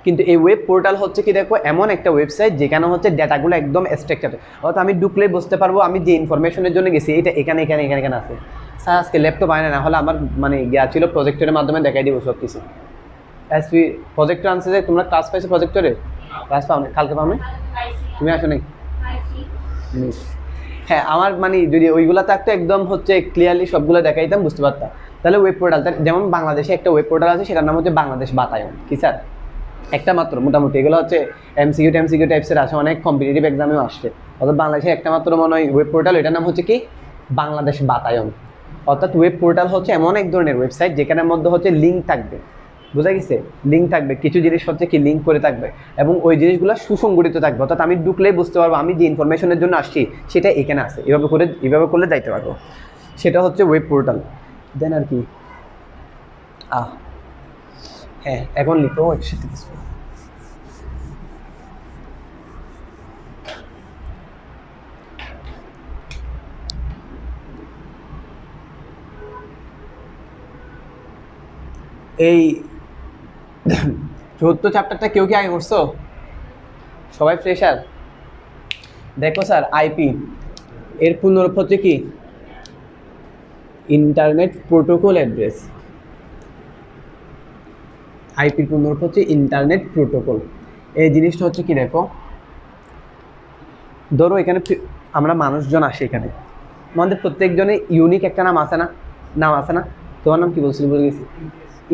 কিন্তু এই ওয়েব পোর্টাল হচ্ছে কি দেখো, এমন একটা ওয়েবসাইট যেখানে হচ্ছে ডেটাগুলো একদম স্ট্রাকচার, অর্থাৎ আমি ঢুকলেই বুঝতে পারবো আমি যে ইনফরমেশনের জন্য গেছি এটা এখানে এখানে এখানে এখানে আছে। স্যার আজকে ল্যাপটপ আয় না, হলে আমার মানে গিয়া ছিল প্রজেক্টরের মাধ্যমে দেখাই দিব সব কিছু। এসপি প্রজেক্টর আনছে যে, তোমরা ক্লাস পাইছো প্রজেক্টরে? ক্লাস পাও না, কালকে পাও না? তুমি আসো নাই? হ্যাঁ, আমার মানে যদি ওইগুলো থাকতো একদম হচ্ছে ক্লিয়ারলি সবগুলো দেখাইতাম, বুঝতে পারতাম। তাহলে ওয়েব পোর্টাল, যেমন বাংলাদেশে একটা ওয়েব পোর্টাল আছে, সেটার নাম হচ্ছে বাংলাদেশ বাতায়ন। কি স্যার? একটা মাত্র, মোটামুটি এগুলো হচ্ছে এমসিকিউ টাইপসের আছে, অনেক কম্পিটিটিভ এক্সামেও আসছে। অর্থাৎ বাংলাদেশে একটা মাত্র মনে হয় ওয়েব পোর্টাল, এটার নাম হচ্ছে কি বাংলাদেশ বাতায়ন। অর্থাৎ ওয়েব পোর্টাল হচ্ছে এমন এক ধরনের ওয়েবসাইট যেখানের মধ্যে হচ্ছে লিঙ্ক থাকবে। বোঝা গেছে? লিঙ্ক থাকবে, কিছু জিনিস হচ্ছে কি লিঙ্ক করে থাকবে, এবং ওই জিনিসগুলো সুসংগঠিত থাকবে। অর্থাৎ আমি ঢুকলেই বুঝতে পারবো আমি যে ইনফরমেশনের জন্য আসছি সেটা এখানে আছে। এভাবে করলে যাইতে পারবো, সেটা হচ্ছে ওয়েব পোর্টাল। দেন আর কি, হ্যাঁ এখন লিখো একসাথে। এই 4th চ্যাপ্টারটা কেউ কি আগে করছো? সবাই ফ্রেশার? দেখো স্যার, আইপি এর পূর্ণরূপ হচ্ছে কি ইন্টারনেট প্রোটোকল অ্যাড্রেস। আইপির পূর্ণরূপ হচ্ছে ইন্টারনেট প্রোটোকল। এই জিনিসটা হচ্ছে কি দেখো, ধরো এখানে আমরা মানুষজন আসি, এখানে আমাদের প্রত্যেকজনে ইউনিক একটা নাম আছে না? তোমার নাম কি বলছিল, বলে গেছি?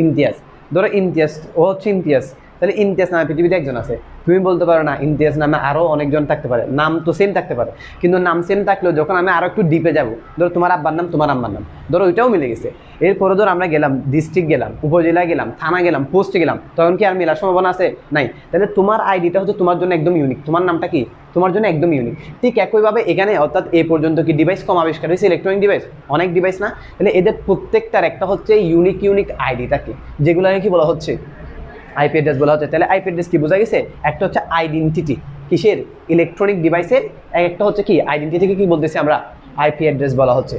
ইমতিয়াজ। ধরো ইমতিয়াজ, ও হচ্ছে ইমতিয়াজ, তাহলে ইমতিয়াজ নামে পৃথিবীতে একজন আছে। তুমি বলতে পারো না ইমতিয়াজ নামে আরও অনেকজন থাকতে পারে, নাম তো সেম থাকতে পারে, কিন্তু নাম সেম থাকলেও যখন আমি আরও একটু ডিপে যাবো, ধরো তোমার আব্বার নাম তোমার আম্মার নাম, ধরো ওইটাও মিলে গেছে। এরপরে ধরো আমরা গেলাম ডিস্ট্রিক্ট, গেলাম উপজেলায়, গেলাম থানা, গেলাম পোস্টে গেলাম, তখন কি আর মেলার সম্ভাবনা আছে? নাই। তাহলে তোমার আইডিটা হচ্ছে তোমার জন্য একদম ইউনিক, তোমার নামটা কি তোমার জন্য একদম ইউনিক। ঠিক একইভাবে এখানে, অর্থাৎ এ পর্যন্ত কি ডিভাইস কম আবিষ্কার হয়েছে, ইলেকট্রনিক ডিভাইস অনেক ডিভাইস না? তাহলে এদের প্রত্যেকটার একটা হচ্ছে ইউনিক আইডি থাকে, যেগুলোকে কি বলা হচ্ছে, আইপি অ্যাড্রেস বলা হচ্ছে। তাহলে আইপি অ্যাড্রেস কি বোঝা গেছে? একটা হচ্ছে আইডেন্টিটি, কিসের? ইলেকট্রনিক ডিভাইসের। একটা হচ্ছে কি আইডেন্টিটিকে কি বলতেছি আমরা, আইপি অ্যাড্রেস বলা হচ্ছে।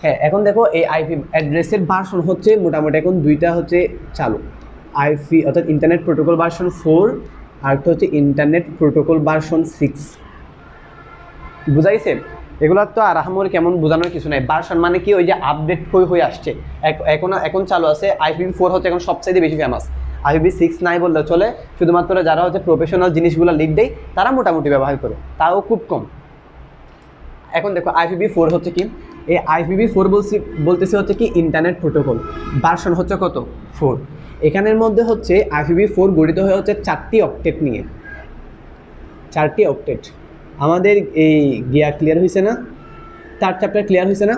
হ্যাঁ, এখন দেখো এই আইপি অ্যাড্রেসের ভার্সন হচ্ছে মোটামুটি এখন দুইটা হচ্ছে চালু, আইপি অর্থাৎ ইন্টারনেট প্রোটোকল ভার্সন 4, আর একটা হচ্ছে ইন্টারনেট প্রোটোকল ভার্সন 6। বোঝা গেছে? এগুলো তো আর আহামরি কেমন বোঝানোর কিছু নাই। ভার্সন মানে কি, ওই যে আপডেট হয়ে আসছে, এখন চালু আছে। IPv4 হচ্ছে এখন সবচাইতে বেশি ফেমাস। IPv6 নাই বললে চলে, শুধুমাত্র যারা হচ্ছে প্রফেশনাল জিনিসগুলো লিড দেয় তারা মোটামুটি ব্যবহার করে, তাও খুব কম। এখন দেখো IPv4 হচ্ছে কি, এই IPv4 বলতেছে হচ্ছে কি ইন্টারনেট প্রোটোকল ভার্সন হচ্ছে কত, 4। এখানের মধ্যে হচ্ছে IPv4 গঠিত হয়ে হচ্ছে 4টি অক্টেট নিয়ে, 4টি অক্টেট। আমাদের এই গিয়া ক্লিয়ার হয়েছে না? 3rd চ্যাপ্টার ক্লিয়ার হয়েছে না?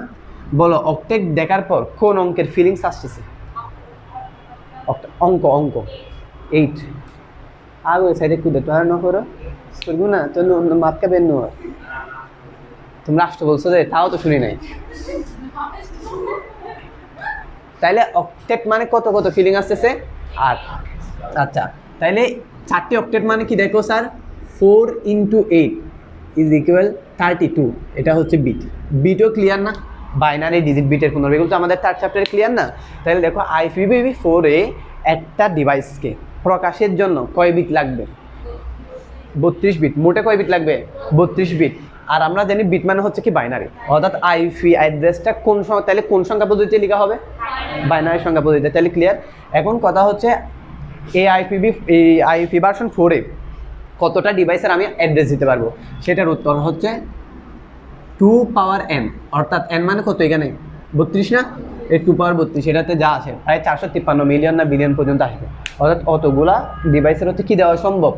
বলো অক্টেট দেখার পর কোন অঙ্কের ফিলিংস আসতেছে? অঙ্ক 8 আগে সাইডে কুদে তো আর না করো করবো না তো মাতকা বেন নো, তোমরা আসতে বলছো যে, তাও তো শুনি নাই। তাইলে অক্টেট মানে কত ফিলিং আসতেছে? 8। আচ্ছা, তাইলে 4টি অক্টেট মানে কি দেখো স্যার, 4 × 8 = 32। এটা হচ্ছে বিটও ক্লিয়ার না? বাইনারি ডিজিট বিটের পুনরাবৃত্তি, এগুলো তো আমাদের 3rd চ্যাপ্টারে ক্লিয়ার না? তাহলে দেখো IPv4-এ একটা ডিভাইসকে প্রকাশের জন্য কয় বিট লাগবে? 32 বিট। মোটে কয় বিট লাগবে? 32 বিট। আর আমরা জানি বিট মানে হচ্ছে কি বাইনারি, অর্থাৎ আইপি অ্যাড্রেসটা কোন সংখ্যা পদ্ধতিতে লেখা হবে? বাইনারি সংখ্যা পদ্ধতিতে। তাহলে ক্লিয়ার? এখন কথা হচ্ছে এই আইপি ভার্সন 4-এ কতটা ডিভাইসের আমি অ্যাড্রেস দিতে পারবো, সেটার উত্তর হচ্ছে 2 পাওয়ার n, অর্থাৎ n মানে কত এখানে 32 না, এই 2 পাওয়ার 32 এটাতে যা আছে প্রায় 453 মিলিয়ন না বিলিয়ন পর্যন্ত আসবে, অর্থাৎ অতগুলা ডিভাইসের হচ্ছে কি দেওয়া সম্ভব,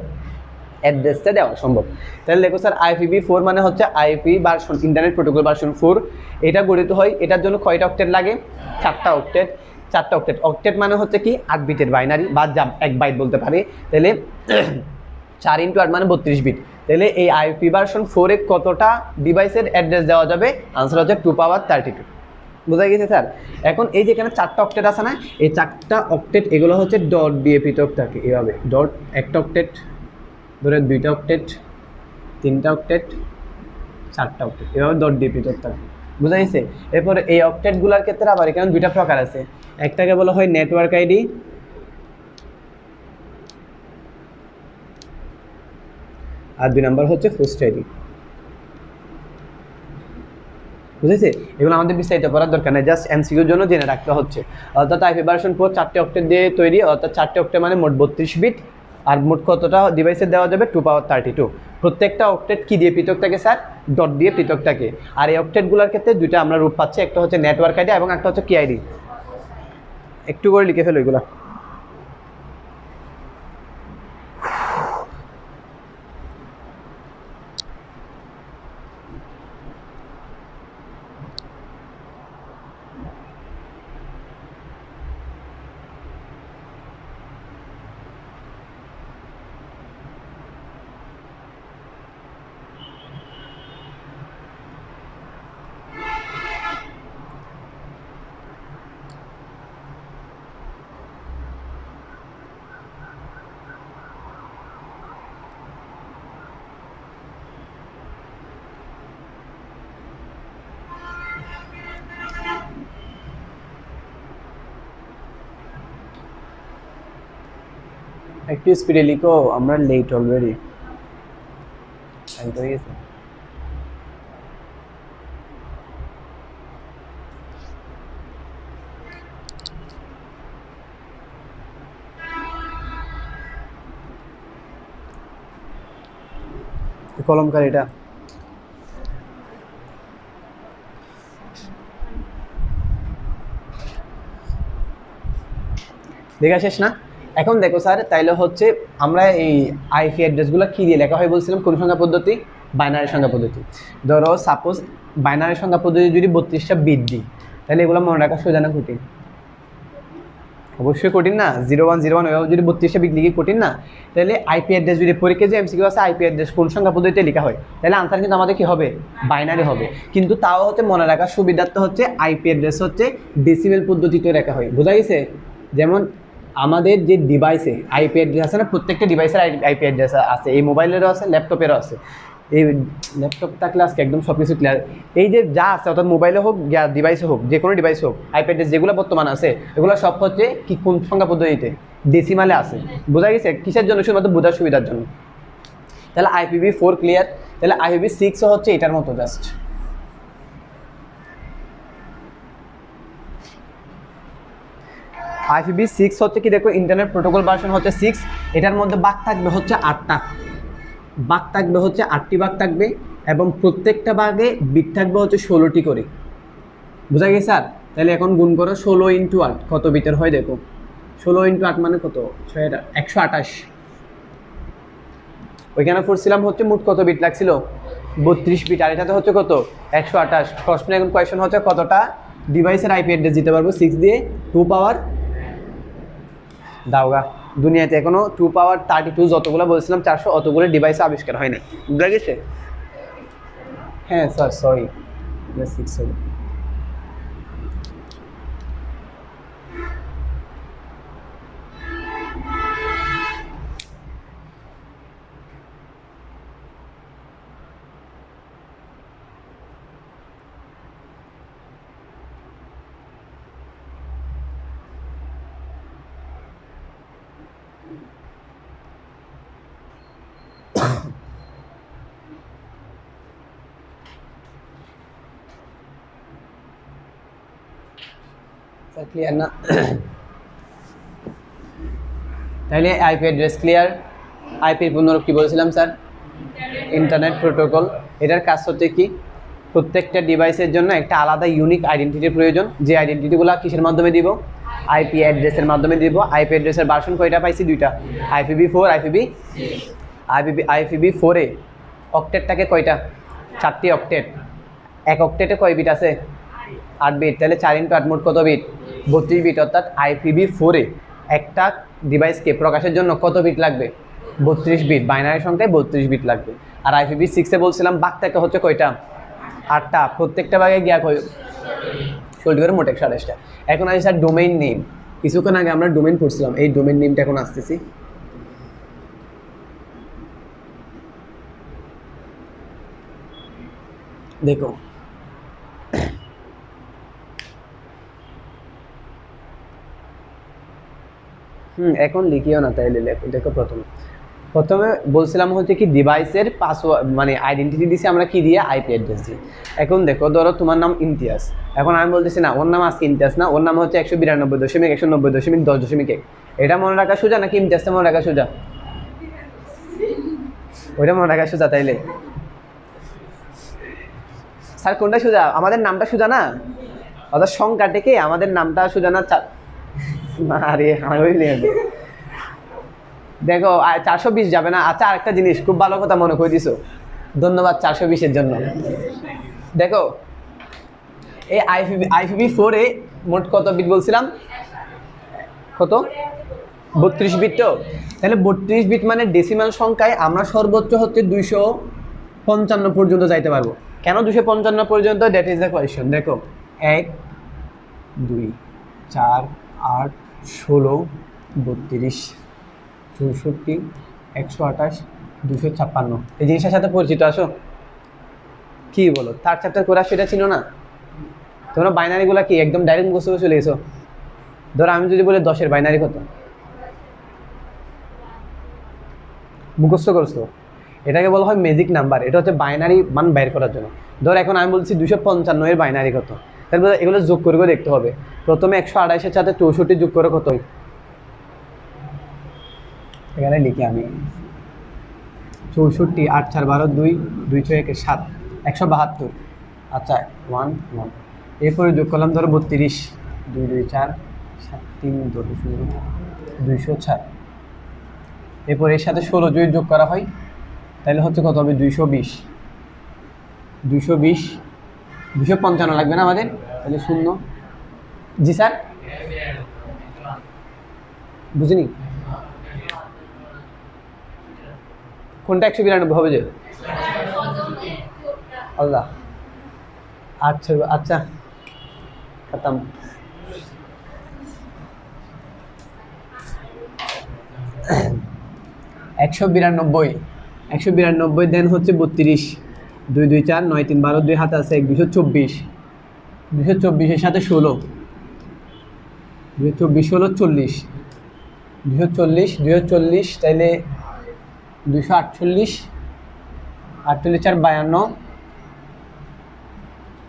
অ্যাড্রেসটা দেওয়া সম্ভব। তাহলে দেখো স্যার IPv4 মানে হচ্ছে IP version internet protocol version 4, এটা গঠিত হয়, এটার জন্য কয়টা অক্টেট লাগে, 4টা অক্টেট। 4টা অক্টেট, অক্টেট মানে হচ্ছে কি 8 বিটের বাইনারি বা যা 1 বাইট বলতে পারি, তাহলে 4 × 8 মানে 32 বিট। তাহলে এই আইপি ভার্সন 4-এ কতটা ডিভাইসের অ্যাড্রেস দেওয়া যাবে, আনসার হচ্ছে 2 পাওয়ার 32। বোঝা গেছে স্যার? এখন এই যে এখানে 4টা অক্টেট আছে না, এই 4টা অক্টেট এগুলো হচ্ছে ডট দিয়ে পৃথক থাকে, এভাবে ডট, একটা অক্টেট ধরে 2টা অক্টেট, 3টা অক্টেট, 4টা অক্টেট, এভাবে ডট দিয়ে পৃথক থাকে। বোঝা গেছে? এরপরে এই অক্টেটগুলোর ক্ষেত্রে আবার এখানে 2টা প্রকার আছে, একটাকে বলা হয় নেটওয়ার্ক আইডি, আর 2 নাম্বার হচ্ছে হোস্ট আইডি। বুঝেছে? এগুলো আমাদের বিস্তারিত করার দরকার নেই, জাস্ট এমসিকিউর জন্য জেনে রাখতে হচ্ছে। অর্থাৎ আইপি ভার্সন 4 4টে অক্টেট দিয়ে তৈরি, অর্থাৎ 4টে অক্টেট মানে মোট 32 বিট, আর মোট কতটা ডিভাইসে দেওয়া যাবে, 2 পাওয়ার 32। প্রত্যেকটা অক্টেট কি দিয়ে পৃথক থাকে স্যার, ডট দিয়ে পৃথক থাকে। আর এই অক্টেটগুলোর ক্ষেত্রে 2টা আমরা রূপ পাচ্ছি, একটা হচ্ছে নেটওয়ার্ক আইডি এবং একটা হচ্ছে কি আইডি। একটু করে লিখে ফেলো এগুলো। একটু স্পিডে লিখো, আমরা লেট অলরেডি, টাইম হয়ে গেছে। কলমকারিটা লেখা শেষ না? এখন দেখো স্যার, তাইলে হচ্ছে আমরা এই আইপি অ্যাড্রেসগুলো কী দিয়ে লেখা হয় বলছিলাম, কোন সংখ্যা পদ্ধতি, বাইনারি সংখ্যা পদ্ধতি। ধরো সাপোজ বাইনারি সংখ্যা পদ্ধতি যদি 32টা বিট দিই, তাহলে এগুলো মনে রাখা সোজা না কঠিন? অবশ্যই কঠিন না। 0101 এভাবে যদি 32টা বিট লিখে কঠিন না? তাহলে আইপি অ্যাড্রেস যদি পরীক্ষা যে এমসিকিউ আছে আইপি অ্যাড্রেস কোন সংখ্যা পদ্ধতিতে লেখা হয়, তাহলে আনসার কিন্তু আমাদের কী হবে, বাইনারি হবে। কিন্তু তাও হচ্ছে মনে রাখার সুবিধার্থে হচ্ছে আইপি অ্যাড্রেস হচ্ছে ডেসিমেল পদ্ধতিতে লেখা হয়। বোঝা গেছে? যেমন আমাদের যে ডিভাইসে আইপি অ্যাড্রেস আছে না, প্রত্যেকটা ডিভাইসের আইপি অ্যাড্রেস আছে, এই মোবাইলেরও আছে, ল্যাপটপেরও আছে। এই ল্যাপটপ থাকলে আজকে একদম সব কিছু ক্লিয়ার। এই যে যা আছে অর্থাৎ মোবাইলে হোক, ডিভাইসে হোক, যে কোনো ডিভাইস হোক, আইপি অ্যাড্রেস যেগুলো বর্তমান আছে এগুলো সব হচ্ছে কি কোন সংখ্যা পদ্ধতিতে, ডেসিমালে আছে। বোঝা গেছে? কিসের জন্য? শুধুমাত্র বোঝার সুবিধার জন্য। তাহলে IPv4 ক্লিয়ার। তাহলে IPv6ও হচ্ছে এটার মতো জাস্ট। IPv6 হচ্ছে কি, দেখো ইন্টারনেট প্রোটোকল ভার্সন হচ্ছে 6, এটার মধ্যে বাগ থাকবে হচ্ছে 8টা, বাগ থাকবে হচ্ছে 8টি বাগ থাকবে, এবং প্রত্যেকটা বাগে বিট থাকবে হচ্ছে 16টি করে। বোঝা গেছে স্যার? তাহলে এখন গুণ করো 16 × 8 কত বিটের হয় দেখো, 16 × 8 মানে কত, 128। ওইখানে পড়ছিলাম হচ্ছে মোট কত বিট লাগছিল, 32 বিট, আর এটাতে হচ্ছে কত, 128। প্রশ্ন এখন কোয়েশন হচ্ছে কতটা ডিভাইসের আইপি অ্যাড্রেস দিতে পারবো 6 দিয়ে, 2 পাওয়ার দাওগা। দুনিয়াতে এখনো 2 পাওয়ার 32 যতগুলো বলছিলাম 400 অতগুলো ডিভাইসে আবিষ্কার হয় না। বুঝা গেছে? হ্যাঁ স্যার সরি, 6 হবে। ক্লিয়ার না? তাহলে আইপি অ্যাড্রেস ক্লিয়ার। আইপির পুনরূপ কী বলেছিলাম স্যার? Internet protocol. এটার কাজ হচ্ছে কি, প্রত্যেকটা ডিভাইসের জন্য একটা আলাদা ইউনিক আইডেন্টিটির প্রয়োজন, যে আইডেন্টিটিগুলো কিসের মাধ্যমে দিব? আইপি অ্যাড্রেসের মাধ্যমে দিব। আইপি অ্যাড্রেসের ভার্সন কয়টা পাইছি? 2টা, IPv4 IPv4 অক্টেটটাকে কয়টা? 4টি অক্টেট। এক অক্টেটে কয় বিট আছে? 8 বিট। তাহলে 4 × 8 মোট কত বিট? 32 বিট। অর্থাৎ IPv4 একটা ডিভাইসকে প্রকাশের জন্য কত বিট লাগবে? 32 বিট। বাইনারি সংখ্যায় 32 বিট লাগবে। আর IPv6 বলছিলাম বাগ থেকে হচ্ছে কয়টা? 8টা। প্রত্যেকটা ভাগে গিয়া ষোলটি করে মোট 128টা। এখন আসি স্যার ডোমেইন নেম। কিছুক্ষণ আগে আমরা ডোমেইন পড়ছিলাম, এই ডোমেইন নেমটা এখন আসতেছি। দেখো এখন লিখিও না, তাইলে দেখো প্রথমে বলছিলাম হচ্ছে কি ডিভাইসের পাসওয়ার্ড মানে আইডেন্টিটি দিছি আমরা কি দিয়ে? আইপি অ্যাড্রেস দিয়ে। এখন দেখো ধরো তোমার নাম ইমতিয়াজ, এখন আমি বলতেছি না ওর নাম আজকে ইমতিয়াজ না, ওর নাম হচ্ছে 192.190.10.1। এটা মনে রাখা সোজা নাকি ইমতিয়াজটা মনে রাখা সোজা? ওইটা মনে রাখা সোজা। তাইলে স্যার কোনটা সোজা? আমাদের নামটা সোজা না, অর্থাৎ সংখ্যা থেকে আমাদের নামটা সোজা না? আরে দেখো 420 যাবে না। আচ্ছা আরেকটা জিনিস খুব ভালো কথা মনে করে দিছো, ধন্যবাদ 420-এর জন্য। দেখো এই IPv4 মোট কত বিট বলছিলাম? কত? 32 বিট। তো তাহলে 32 বিট মানে ডেসিমাল সংখ্যায় আমরা সর্বোচ্চ হচ্ছে 255 পর্যন্ত যাইতে পারবো। কেন 255 পর্যন্ত? That is the question. দেখো 1 2 4 8 16 32 64 128 256। এই জিনিসটার সাথে পরিচিত আসো? কি বলো? থার্ড চ্যাপ্টার করে সেটা ছিল না? তোমরা বাইনারিগুলো কি একদম ডাইরেক্ট মুখস্থ করে চলে এসো? ধরো আমি যদি বলি 10-এর বাইনারি কত? মুখস্থ করছো? এটাকে বলা হয় ম্যাজিক নাম্বার। এটা হচ্ছে বাইনারি মান বের করার জন্য। ধর এখন আমি বলছি 255-এর বাইনারি কত, তাহলে এগুলো যোগ করে দেখতে হবে। প্রথমে 128-এর সাথে 64 যোগ করে কত? এখানে লিখি আমি 64 8 4 12 2 2 6 1 7 172। আচ্ছা 1 1। এরপরে যোগ করলাম ধরো 32 2 2 4 7 3 2 204। এরপর এর সাথে 16 যদি যোগ করা হয় তাহলে হচ্ছে কত হবে? 220 255 লাগবে না আমাদের? তাহলে 0। জি স্যার বুঝিনি কোনটা 192 হবে যে? আল্লাহ। আচ্ছা আচ্ছা খতম। একশো বিরানব্বই দেন হচ্ছে 32 2 2 4 9 3 12 2 হাতে আছে 224-এর সাথে 16 224 16 40 240 তাইলে 248 48 4 52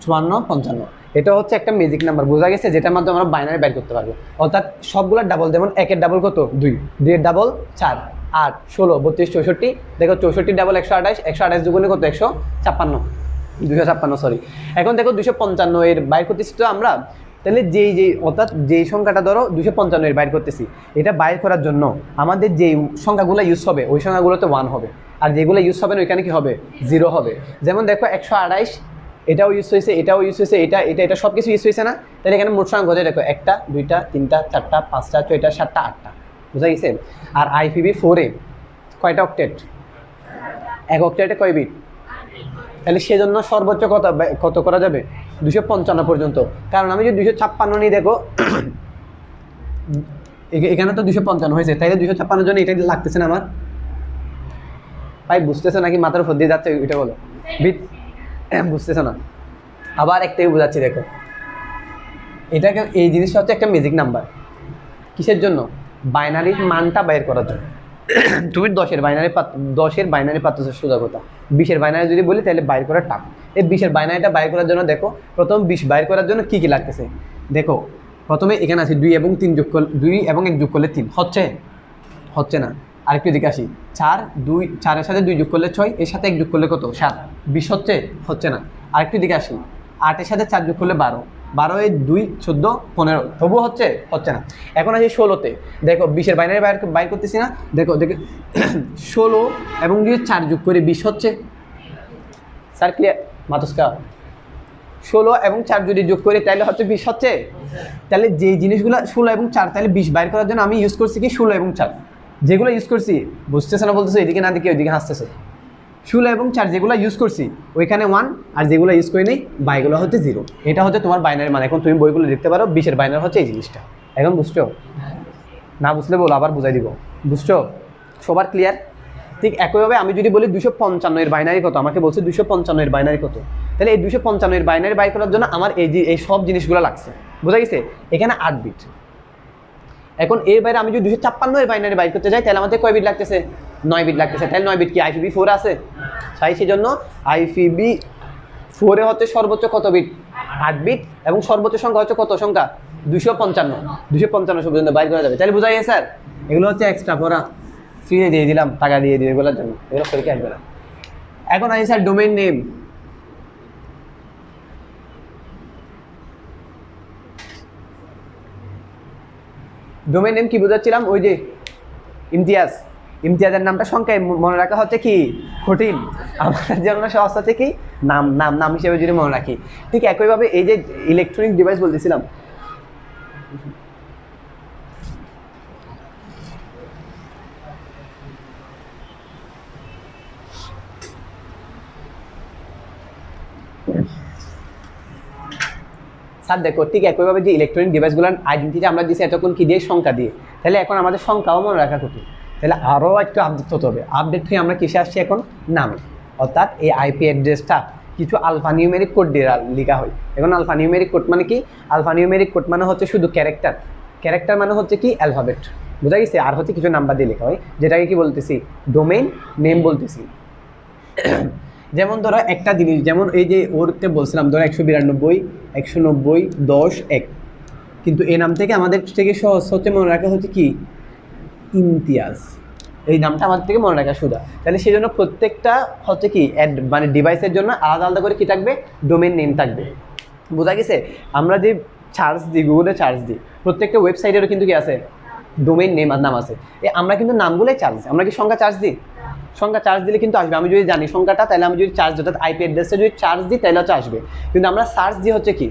54 55। এটা হচ্ছে একটা ম্যাজিক নাম্বার, বোঝা গেছে, যেটার মাধ্যমে আমরা বাইনারি বের করতে পারবো। অর্থাৎ সবগুলোর ডাবল, যেমন 1-এর ডাবল কত? 2, 2-এর ডাবল 4 8 16 32 64। দেখো 64 ডাবল 128, 128 দুগুণে কত? 156 256 সরি। এখন দেখো 255 এর বাইর করতেছি তো আমরা, তাহলে অর্থাৎ যেই সংখ্যাটা ধরো 255 এর বাইর করতেছি, এটা বাইর করার জন্য আমাদের যেই সংখ্যাগুলো ইউজ হবে ওই সংখ্যাগুলোতে 1 হবে, আর যেগুলো ইউজ হবে না ওইখানে কি হবে? 0 হবে। যেমন দেখো 128 এটাও ইউজ হয়েছে, এটাও ইউজ হয়েছে, এটা সব কিছু ইউজ হয়েছে না? তাহলে এখানে মোট সংখ্যা কত? দেখো 1টা 2টা 3টা 4টা 5টা 6টা 7টা 8টা, বুঝা গেছে? আর IPv4 কয়টা অক্টেট? এক অক্টেটে কয় বিট? তাহলে সেজন্য সর্বোচ্চ কত করা যাবে? 255 পর্যন্ত। কারণ আমি যদি 256 নিই, দেখো এখানে তো 255 হয়েছে, তাইলে 256 জন্য এটা লাগতেছে না আমার? ভাই বুঝতেছো নাকি মাথার উপর দিয়ে যাচ্ছে? এটা বলো বুঝতেছো না? আবার একটাই বোঝাচ্ছি, দেখো এটাকে, এই জিনিসটা হচ্ছে একটা ম্যাজিক নাম্বার। কিসের জন্য? বাইনারির মানটা বের করার জন্য। তুমি 10-এর বাইনারি পাচ্ছ সোজা কথা, 20-এর বাইনারি যদি বলি তাহলে বাইর করার টাফ। এই 20-এর বাইনারিটা বাইর করার জন্য দেখো প্রথম 20 বাইর করার জন্য কি কি লাগতেছে। দেখো প্রথমে এখানে আছে 2 এবং 1 যোগ করলে 3 হচ্ছে না। আরেকটু দিকে আসি, 4 2 4 এর সাথে 2 যোগ করলে 6, এর সাথে 1 যোগ করলে কত 7, 20 হচ্ছে না। আরেকটু দিকে আসি, 8 এর সাথে 4 যোগ করলে 12, 12 এ 2 14 15, তবুও হচ্ছে না। এখন আসি 16তে, দেখো 20 এর বাইনারি বাইর করতেছি না, দেখো 16 এবং 2 4 যোগ করে 20 হচ্ছে। Sir clear মাতস্কা? 16 এবং 4 যদি যোগ করি তাহলে হচ্ছে 20 হচ্ছে। তাহলে যে জিনিসগুলো 16 এবং 4, তাহলে 20 বাইর করার জন্য আমি ইউজ করছি কি 16 এবং 4, যেগুলো ইউজ করছি বুঝতেছে না বলতেছে, এদিকে না দিকে ওইদিকে হাসতেছে। 16 এবং 4 যেগুলো ইউজ করছি ওইখানে 1, আর যেগুলো ইউজ করি নেই বাইগুলো হচ্ছে 0। এটা হচ্ছে তোমার বাইনারি মান। এখন তুমি বইগুলো দেখতে পারো, 20 এর বাইনারি হচ্ছে এই জিনিসটা। এখন বুঝছো? না বুঝলে বলো, আবার বুঝাই দিব। বুঝছো? সবার ক্লিয়ার? ঠিক একইভাবে আমি যদি বলি 255 এর বাইনারি কত, আমাকে বলছে 255 এর বাইনারি কত, তাহলে এই 255 এর বাইনারি বাই করার জন্য আমার এই সব জিনিসগুলো লাগছে। বোঝা গেছে? এখানে 8 বিট। এখন এর বাইরে আমি যদি 256 এর বাইনারি বাই করতে যাই তাহলে আমাদের কয় বিট লাগতেছে? 9 বিট লাগতেছে। তাহলে 9 বিট কি IPv4 আছে? তাই সেজন্য IPv4 এ হচ্ছে সর্বোচ্চ কত বিট? 8 বিট, এবং সর্বোচ্চ সংখ্যা হচ্ছে কত সংখ্যা? 255 পর্যন্ত বাইর করা যাবে। তাহলে বোঝা গেছে স্যার? এগুলো হচ্ছে এক্সট্রা পড়া, ফ্রি দিয়ে দিলাম, টাকা দিয়ে দিয়ে এগুলোর জন্য, এগুলো পরীক্ষা আসবে না। এখন আসি sir domain name. Domain name কি বোঝাচ্ছিলাম? ওই যে ইমতিয়াজের নামটা সংখ্যায় মনে রাখা হচ্ছে কি কঠিন, আমার জন্য সহজ হচ্ছে কি নাম হিসেবে যদি মনে রাখি। ঠিক একইভাবে এই যে ইলেকট্রনিক ডিভাইস বলতেছিলাম, স্যার দেখো ঠিক একইভাবে যে ইলেকট্রনিক ডিভাইসগুলোর আইডেন্টিটি আমরা দিয়েছি এতক্ষণ কি দিয়ে? সংখ্যা দিয়ে। তাহলে এখন আমাদের সংখ্যাও মনে রাখা কঠিন, তাহলে আরও একটু আপডেট হতে হবে। আপডেট হয়ে আমরা কিসে আসছি এখন? নামে। অর্থাৎ এই আইপি অ্যাড্রেসটা কিছু আলফা নিউমেরিক কোড দিয়ে লেখা হয়। এখন আলফা নিউমেরিক কোড মানে কি? আলফা নিউমেরিক কোড মানে হচ্ছে শুধু ক্যারেক্টার মানে হচ্ছে কি অ্যালফাবেট, বোঝা গেছে? আর হচ্ছে কিছু নাম্বার দিয়ে লেখা হয়, যেটাকে কি বলতেছি? ডোমেইন নেম বলতেছি। যেমন ধরো একটা জিনিস, যেমন এই যে ওরতে বলছিলাম ধরো 192 190 10 1, কিন্তু এই নাম থেকে আমাদের থেকে সহজ হচ্ছে মনে রাখা হচ্ছে কি? ইমতিয়াজ। এই নামটা আমাদের থেকে মনে রাখা সুদা। তাহলে সেই জন্য প্রত্যেকটা হচ্ছে কি মানে ডিভাইসের জন্য আলাদা আলাদা করে কি থাকবে? ডোমেইন নেম থাকবে। বোঝা গেছে? আমরা যে চার্জ দিই, গুগলে চার্জ দিই, প্রত্যেকটা ওয়েবসাইটেরও কিন্তু কি আছে? ডোমেইন নেম আর নাম আছে। আমরা কিন্তু নামগুলোই চার্জ দিই। আমরা কি সংখ্যা চার্জ দিই? সংখ্যা চার্জ দিলে কিন্তু আসবে। আমি যদি জানি সংখ্যাটা, তাহলে আমি যদি চার্জ, অর্থাৎ আইপি অ্যাড্রেসে যদি চার্জ দিই তাহলে হচ্ছে আসবে। কিন্তু আমরা সার্চ দিয়ে হচ্ছে কি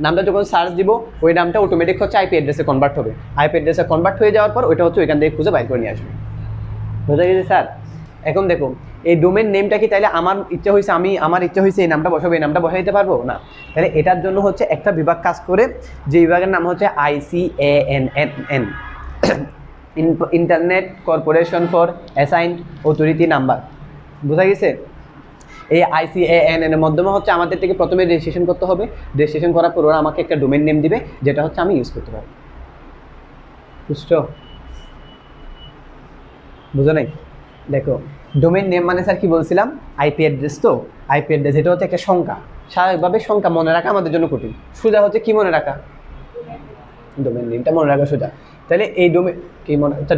নামটা যখন সার্চ দিব ওই নামটা অটোমেটিক হচ্ছে আইপি অ্যাড্রেসে কনভার্ট হবে। আইপি অ্যাড্রেসে কনভার্ট হয়ে যাওয়ার পর ওইটা হচ্ছে ওইখান থেকে খুঁজে বাইর করে নিয়ে আসবে। বোঝা গেছে স্যার? এখন দেখো এই ডোমেইন নেমটা কি, তাহলে আমার ইচ্ছা হয়েছে এই নামটা বসাবো, এই নামটা বসাই দিতে পারবো না। তাহলে এটার জন্য হচ্ছে একটা বিভাগ কাজ করে, যে বিভাগের নাম হচ্ছে ICANN, internet corporation for assigned authority number. বোঝা গেছে? এই ICANN এর মাধ্যমে হচ্ছে আমাদের থেকে প্রথমে রেজিস্ট্রেশন করতে হবে। রেজিস্ট্রেশন করার পর ওরা আমাকে একটা ডোমেইন নেম দিবে, যেটা হচ্ছে আমি ইউজ করতে পারবো। বুঝছো? বুঝো নাই? দেখো ডোমেইন নেম মানে স্যার কি বলছিলাম? IP address. তো আইপি অ্যাড্রেস এটা হচ্ছে একটা সংখ্যা। স্বাভাবিকভাবে সংখ্যা মনে রাখা আমাদের জন্য কঠিন, সোজা হচ্ছে কি মনে রাখা? ডোমেইন নেমটা মনে রাখা সোজা। তাহলে এই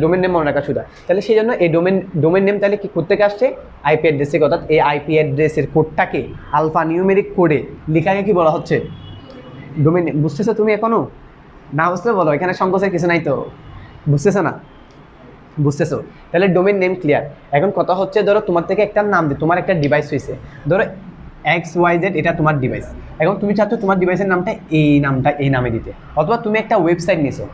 ডোমেইন নেম মনে রাখা সোজা। তাহলে সেই জন্য এই ডোমেইন নেম তাহলে কি করতে আসছে? আইপি অ্যাড্রেস থেকে। অর্থাৎ এই আইপি অ্যাড্রেসের কোডটাকে আলফা নিউমেরিক কোডে লেখাকে কি বলা হচ্ছে? Domain name. বুঝতেছো তুমি এখনো? না বুঝতে বলো, এখানে সংকোচের কিছু নাই তো। বুঝতেছো না? বুঝতেছো? তাহলে ডোমেইন নেম ক্লিয়ার। এখন কথা হচ্ছে ধরো তোমার থেকে একটা নাম দিই, তোমার একটা ডিভাইস হয়েছে, ধরো XYZ, এটা তোমার ডিভাইস। এখন তুমি চাচ্ছ তোমার ডিভাইসের নামটা এই নামে দিতে, অথবা তুমি একটা ওয়েবসাইট নিছো,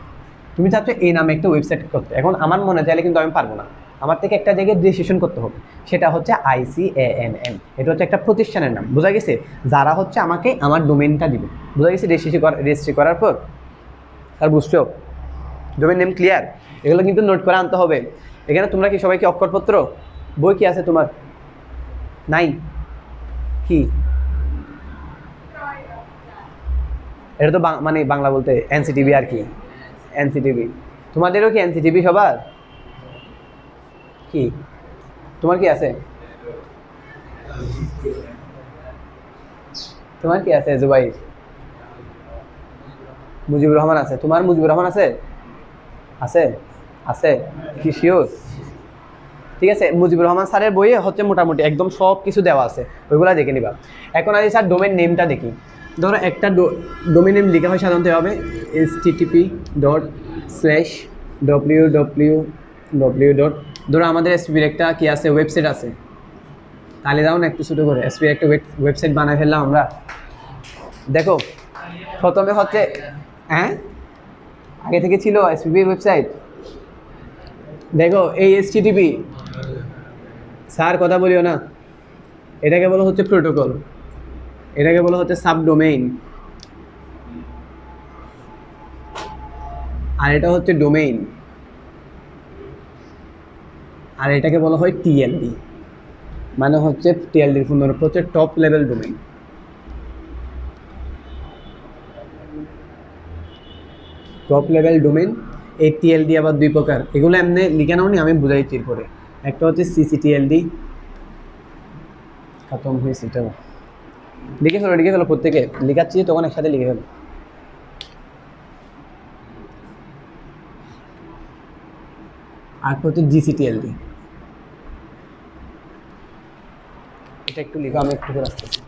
তুমি চাচ্ছ এই নামে একটা ওয়েবসাইট করতে। এখন আমার মনে চাইলে কিন্তু আমি পারবো না, আমার থেকে একটা জায়গায় রেজিস্ট্রেশন করতে হবে, সেটা হচ্ছে ICANN। এটা হচ্ছে একটা প্রতিষ্ঠানের নাম। বোঝা গেছে? যারা হচ্ছে আমাকে আমার ডোমেইনটা দিবে। বোঝা গেছে? রেজিস্ট্রি করার পর। আর বুঝছো? Domain name clear. এগুলো কিন্তু নোট করে আনতে হবে। এখানে তোমরা কি সবাই কি অক্ষরপত্র বই কি আছে তোমার? নাই? কি এটা তো মানে বাংলা বলতে NCTV আর কি, NCTV। তোমাদেরও কি NCTV সবার? কি তোমার কি আছে? তোমার কি আছে? জুবাইর, মুজিবুর রহমান আছে। তোমার মুজিবুর রহমান আছে? আছে? আছে কি শিওর? ঠিক আছে, মুজিবুর রহমান স্যারের বইয়ে হচ্ছে মোটামুটি একদম সব কিছু দেওয়া আছে, ওইগুলো দেখে নিবা। এখন আমি স্যার ডোমেন নেমটা দেখি। ধরো একটা ডোমেন নেম লেখা হয় সাধারণত হবে http://www. ধরো আমাদের এসপির একটা কি আছে, ওয়েবসাইট আছে, তাহলে দাও না একটু ছোটো করে এসপির একটা ওয়েবসাইট বানাই ফেললাম আমরা। দেখো প্রথমে হচ্ছে হ্যাঁ আগে থেকে ছিল এসপির ওয়েবসাইট। দেখো এই http, স্যার কথা বলিও না, এটাকে বলা হচ্ছে প্রোটোকল, এটাকে বলা হচ্ছে সাবডোমেইন, আর এটা হচ্ছে ডোমেইন, আর এটাকে বলা হয় টিএলডি, মানে হচ্ছে টিএলডির পূর্ণরূপ হচ্ছে top level domain. Top level domain, এই টিএলডি আবার দুই প্রকার, এগুলো এমনি লিখে নাও নি, আমি বুঝাইছি পরে। একটা হচ্ছে সিসিটিএলডি, খতম হয়েছে, এটাও লিখে ফেলো প্রত্যেকে, লিখাচ্ছি তখন একসাথে লিখে ফেলো। আর হচ্ছে জিসিটিএলডি, এটা একটু লিখো, আমি একটু করে আসতেছি।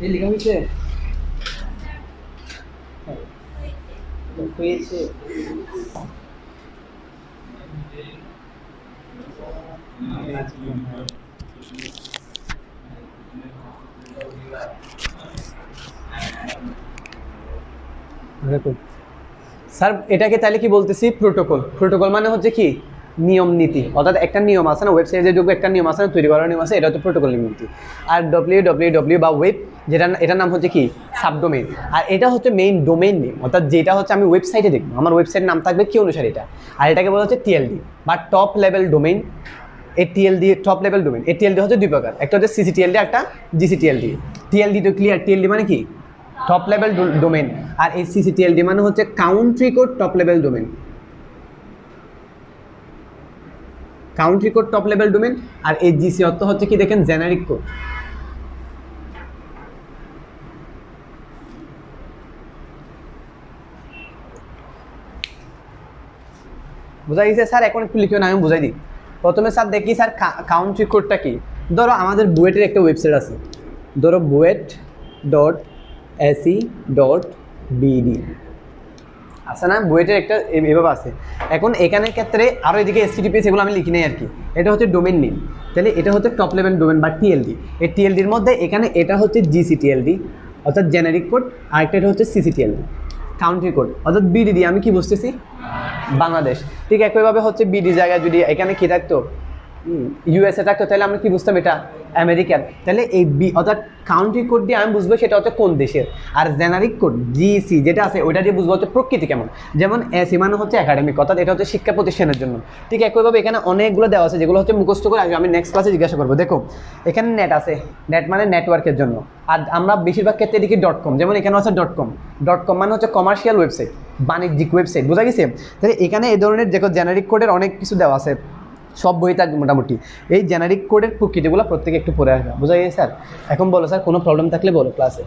এই লেখা হয়েছে হয়েছে স্যার এটাকে তাহলে কি বলতেছি, প্রোটোকল। প্রোটোকল মানে হচ্ছে কি নিয়ম নীতি, অর্থাৎ একটা নিয়ম আছে না, ওয়েবসাইটে যোগ্য একটা নিয়ম আছে না, তৈরি করার নিয়ম আছে, এটা হচ্ছে প্রোটোকল নীতি। আর www বা ওয়েব, যেটা এটার নাম হচ্ছে কি সাবডোমেইন, আর এটা হচ্ছে মেইন ডোমেইন নেম, অর্থাৎ যেটা হচ্ছে আমি ওয়েবসাইটে দেখবো, আমার ওয়েবসাইটের নাম থাকবে কি অনুসারে এটা, আর এটাকে বলা হচ্ছে টিএলডি বা টপ লেভেল ডোমেইন। এই টিএলডি টপ লেভেল ডোমেইন, এই টিএলডি হচ্ছে দুই প্রকার, একটা হচ্ছে সিসিটিএলডি, একটা জিসিটিএলডি। টিএলডি তো ক্লিয়ার, টিএলডি মানে কি টপ লেভেল ডোমেইন, আর এই সিসিটিএলডি মানে হচ্ছে country code top level domain, country code top level domain. আর এই জিসি অর্থ হচ্ছে কি দেখেন জেনারিক কোড। বোঝা গেছে স্যার? এখন একটু লিখিও না, আমি বুঝাই দিই। প্রথমে স্যার দেখি স্যার কাউন্ট্রি কোডটা কি। ধরো আমাদের বুয়েটের একটা ওয়েবসাইট আছে, ধরো buet.ac.bd আছে না, বুয়েটের একটা এভাবে আছে। এখন এখানের ক্ষেত্রে আরও এদিকে HTTPS এগুলো আমি লিখি নাই আর কি, এটা হচ্ছে ডোমেইন নেম, তাহলে এটা হচ্ছে টপ লেভেল ডোমেইন বা টিএলডি। এই টিএলডির মধ্যে এখানে এটা হচ্ছে জিসিটিএলডি অর্থাৎ জেনারিক কোড, আরেকটা এটা হচ্ছে সিসিটিএলডি কাউন্ট্রি কোড, অর্থাৎ বিডি দিয়ে আমি কি বুঝতেছি বাংলাদেশ। ঠিক একইভাবে হচ্ছে বিডি জায়গায় যদি এখানে কী থাকতো ইউএসএ থাকতো তাহলে আমরা কি বুঝতাম এটা আমেরিকার। তাহলে এই অর্থাৎ কাউন্ট্রি কোড দিয়ে আমি বুঝবো সেটা হচ্ছে কোন দেশের। আর জেনারিক কোড জিসি যেটা আছে ওইটা দিয়ে বুঝবো হচ্ছে প্রকৃতি কেমন। যেমন এসি মানে হচ্ছে একাডেমিক, অর্থাৎ এটা হচ্ছে শিক্ষা প্রতিষ্ঠানের জন্য। ঠিক একইভাবে এখানে অনেকগুলো দেওয়া আছে যেগুলো হচ্ছে মুখস্থ করে আমি নেক্সট ক্লাসে জিজ্ঞাসা করবো। দেখো এখানে নেট আছে, নেট মানে নেটওয়ার্কের জন্য। আর আমরা বেশিরভাগ ক্ষেত্রে দেখি .com, যেমন এখানে আছে .com মানে হচ্ছে কমার্শিয়াল ওয়েবসাইট, বাণিজ্যিক ওয়েবসাইট, বোঝা গেছে। তাহলে এখানে এই ধরনের যে জেনারিক কোডের অনেক কিছু দেওয়া আছে, সব বই থাকবে মোটামুটি। এই জেনারিক কোডের প্রকৃতিগুলো প্রত্যেকে একটু পড়ে আসবে, বোঝা গেছে স্যার? এখন বলো স্যার কোনো প্রবলেম থাকলে বলো ক্লাসে।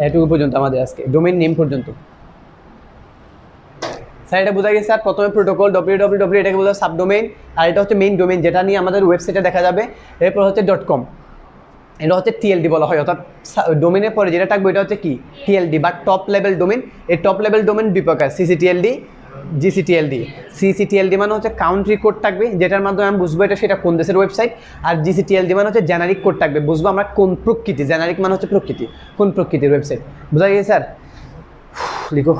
এটুকু পর্যন্ত আমাদের আজকে ডোমেইন নেম পর্যন্ত। স্যার এটা বোঝা গেছে স্যার? প্রথমে প্রোটোকল www, এটাকে বোঝা সাবডোমেইন, আর এটা হচ্ছে মেইন ডোমেইন যেটা নিয়ে আমাদের ওয়েবসাইটে দেখা যাবে। এরপর হচ্ছে .com, এটা হচ্ছে টিএলডি বলা হয়, অর্থাৎ ডোমেনের পরে যেটা থাকবে এটা হচ্ছে কি টিএলডি বা টপ লেভেল ডোমেন। এই টপ লেভেল ডোমেন দুই প্রকার, সিসিটিএলডি, জিসিটিএলডি। সিসিটিএলডি মানে হচ্ছে কাউন্ট্রি কোড থাকবে যেটার মাধ্যমে আমি বুঝবো এটা সেটা কোন দেশের ওয়েবসাইট। আর জিসিটিএলডি মানে হচ্ছে জেনারিক কোড থাকবে, বুঝবো আমরা কোন প্রকৃতি, জেনারিক মানে হচ্ছে প্রকৃতি, কোন প্রকৃতির ওয়েবসাইট। বোঝা গেছে স্যার? লিখো।